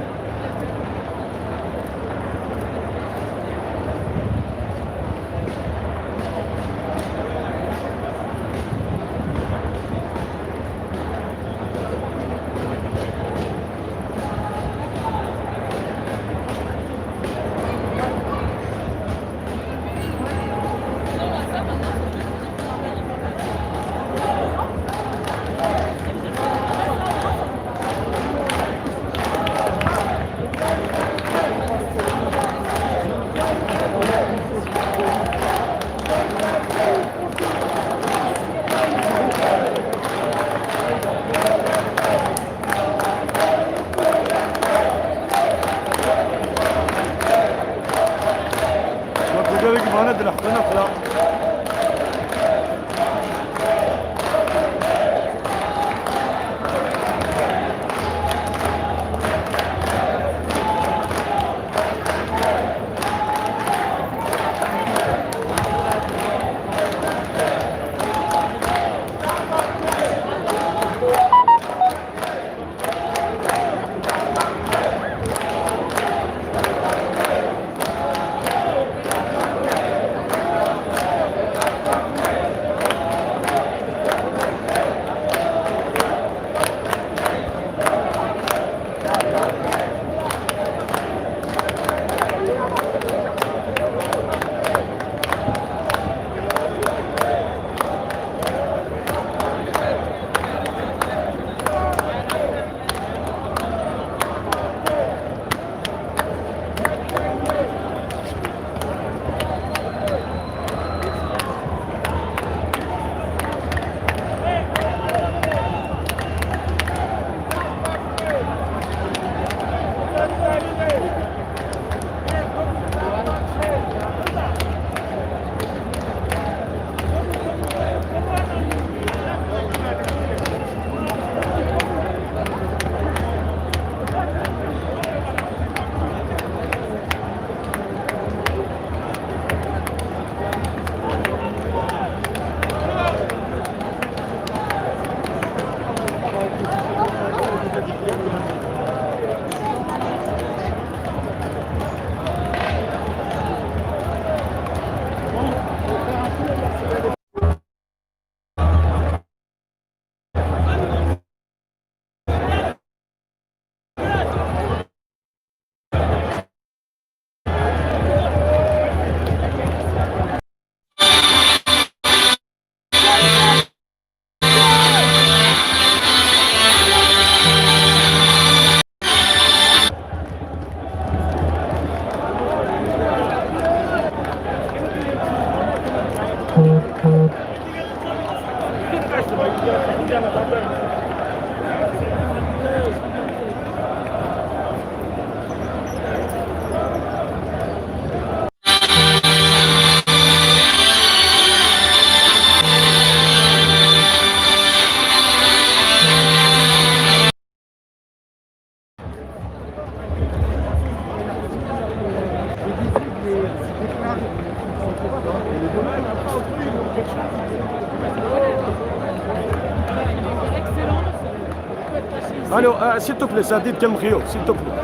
الو s'il te plaît سعدي كلم خيو s'il te plaît.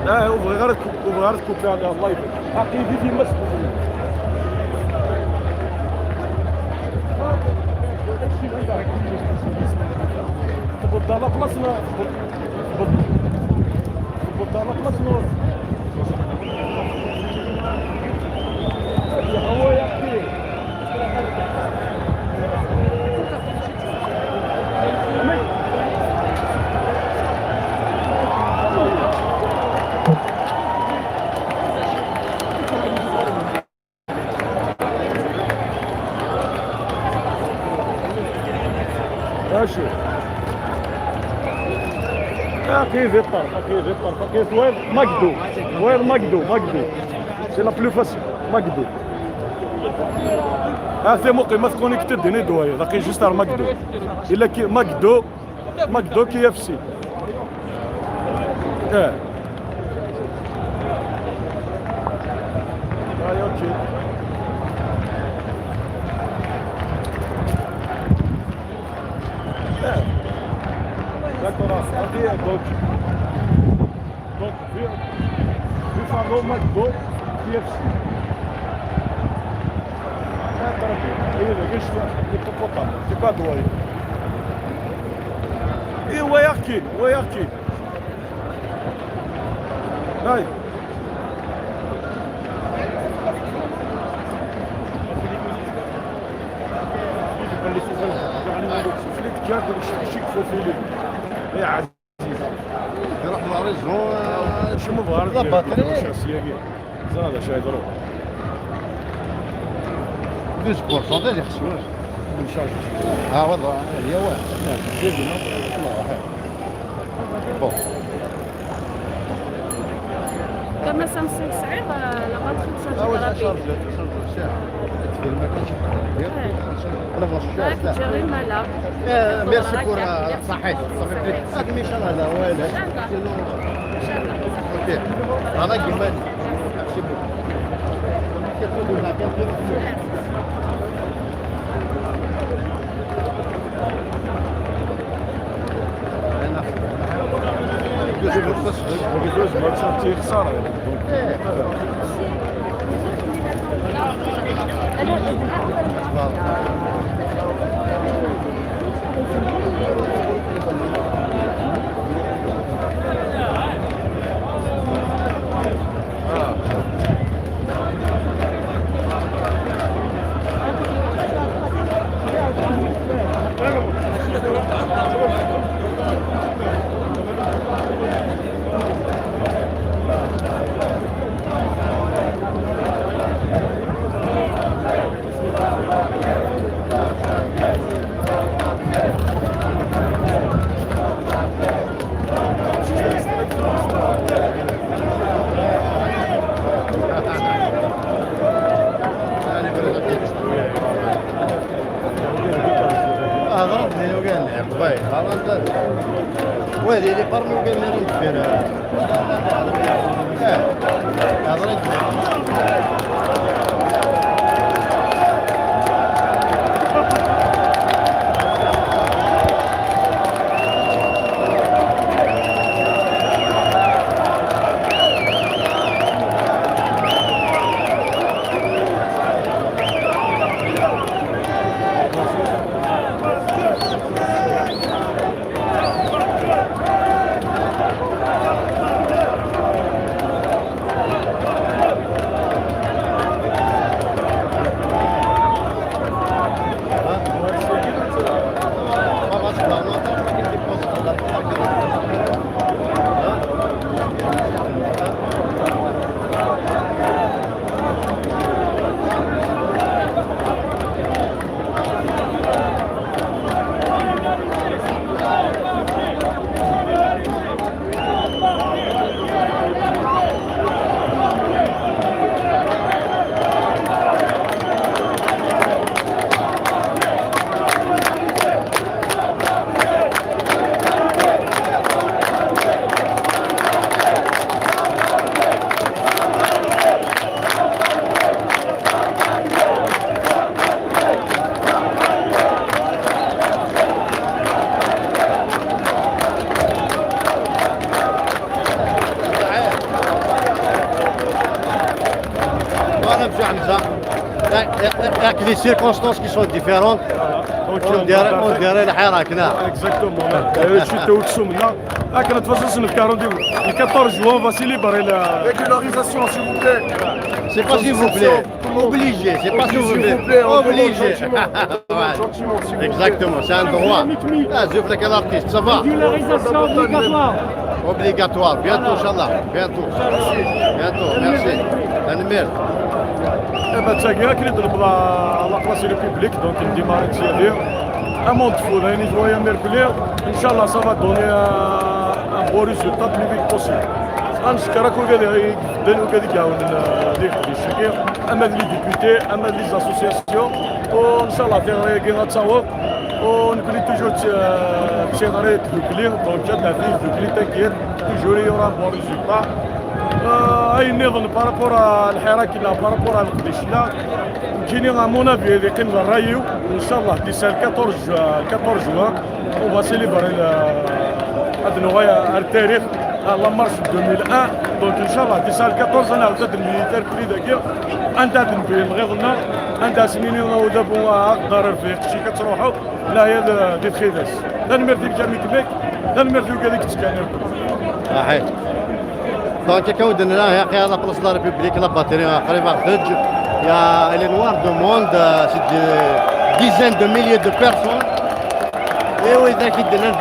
لا بغي غير تكوبي على الله يبارك عقيدي في مصر. تبط على بلاصنا تبط على بلاصنا يا هو يا اخي. ماشي كيف يطر كيف وين مقدو وين مقدو سي لا بلو فاسيل مقدو سي مقيم كونيكتد هنا دوايا باقي جوست مقدو الا كي مقدو كي اف سي اوكي
Donc, Buffalo, McDo, KFC. C'est pas droit. Et Wayarki. Là.
يروح لاريزون
شو مبغى
ضبط
هذا شاي ضروري
12% اللي يخسروش
نشارج
والله هي واحد بون
كما سامسونج صعيب لا باتري
تشارج الساعه ما كانش انا بغيت
جيري مالا
ميرسي بور صحيت صافي هذا ان شاء الله لا والو
ان شاء الله
اوكي انا جمالي ميرسي بور ضربني لو كان لعب باي خلاص وهذه اللي فرموا قال لي ندير هضرت Il y a que des circonstances qui sont différentes. On dirait الحراك نعم.
Exactement. شفت وتسومنا كانت فاصل الكارو ديال 14 juin va célébrer la régularisation s'il vous plaît.
C'est pas s'il vous plaît. Obligé, c'est pas s'il vous plaît. Obligé. Exactement, c'est un droit. Je veux qu'un artiste, ça va.
Régularisation obligatoire.
Obligatoire, bientôt Inch'Allah. Bientôt, merci. Anmir.
تاكيا كنضرب لا بلاصي لو بيبليك دونك نديماري تيادير امون فول يعني فوايا ميركولير ان شاء الله سافا دوني ان بو ريزولتا بلي فيك بوسيبل غنشكرك وكذا دانو كذا كاون ديك الشكير اما لي ديبوتي اما لي زاسوسياسيون وان شاء الله تيغي غتصاوب ونكوني توجور تيغري تبوكلي دونك جاتنا فيه تبوكلي تاكير توجور يورا بو ريزولتا اي نظن بارابور الحراك لا بارابور القديش لا جيني مون افي اللي كاين الرايو ان شاء الله ديسال 14 juin on va célébrer هذا نوعية التاريخ لا مارش 2001 دونك ان شاء الله 2014 انا عاودت الميليتير كلي داكيا عندها تنبيه الغيظنا عندها سنين ودابا ضرر فيه شي كتروحوا لا هي دي تخيداس لا نمرتي بجامي كبيك لا نمرتي كذاك تسكانير
صحيح دونك كودنا يا اخي على بلاصه لا ريبوبليك لا باتري قريبا خرج يا لي نوار دو موند سي ديزين دو ميليي دو بيرسون. Et oui,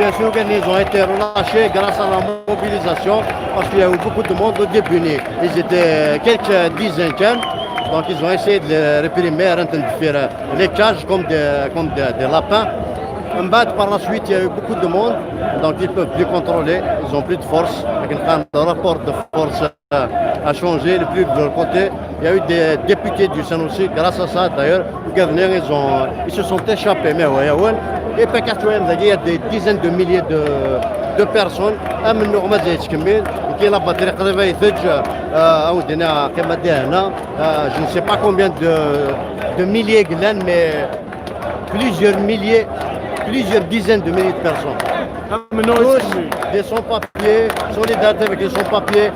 bien sûr, ils ont été relâchés grâce à la mobilisation parce qu'il y a eu beaucoup de monde au début. Ils étaient quelques dizaines, donc ils ont essayé de les réprimer, de faire les cages comme des lapins. Par la suite, il y a eu beaucoup de monde, donc ils ne peuvent plus contrôler, ils n'ont plus de force. Le rapport de force a changé, le plus de leur côté. Il y a eu des députés du Sanoussi, grâce à ça d'ailleurs, ils se sont échappés. Mais ouais, et puis il y a des dizaines de milliers de personnes. Je ne sais pas combien de milliers, mais plusieurs dizaines de milliers de personnes. Tous des sans-papiers, solidarité avec les sans-papiers,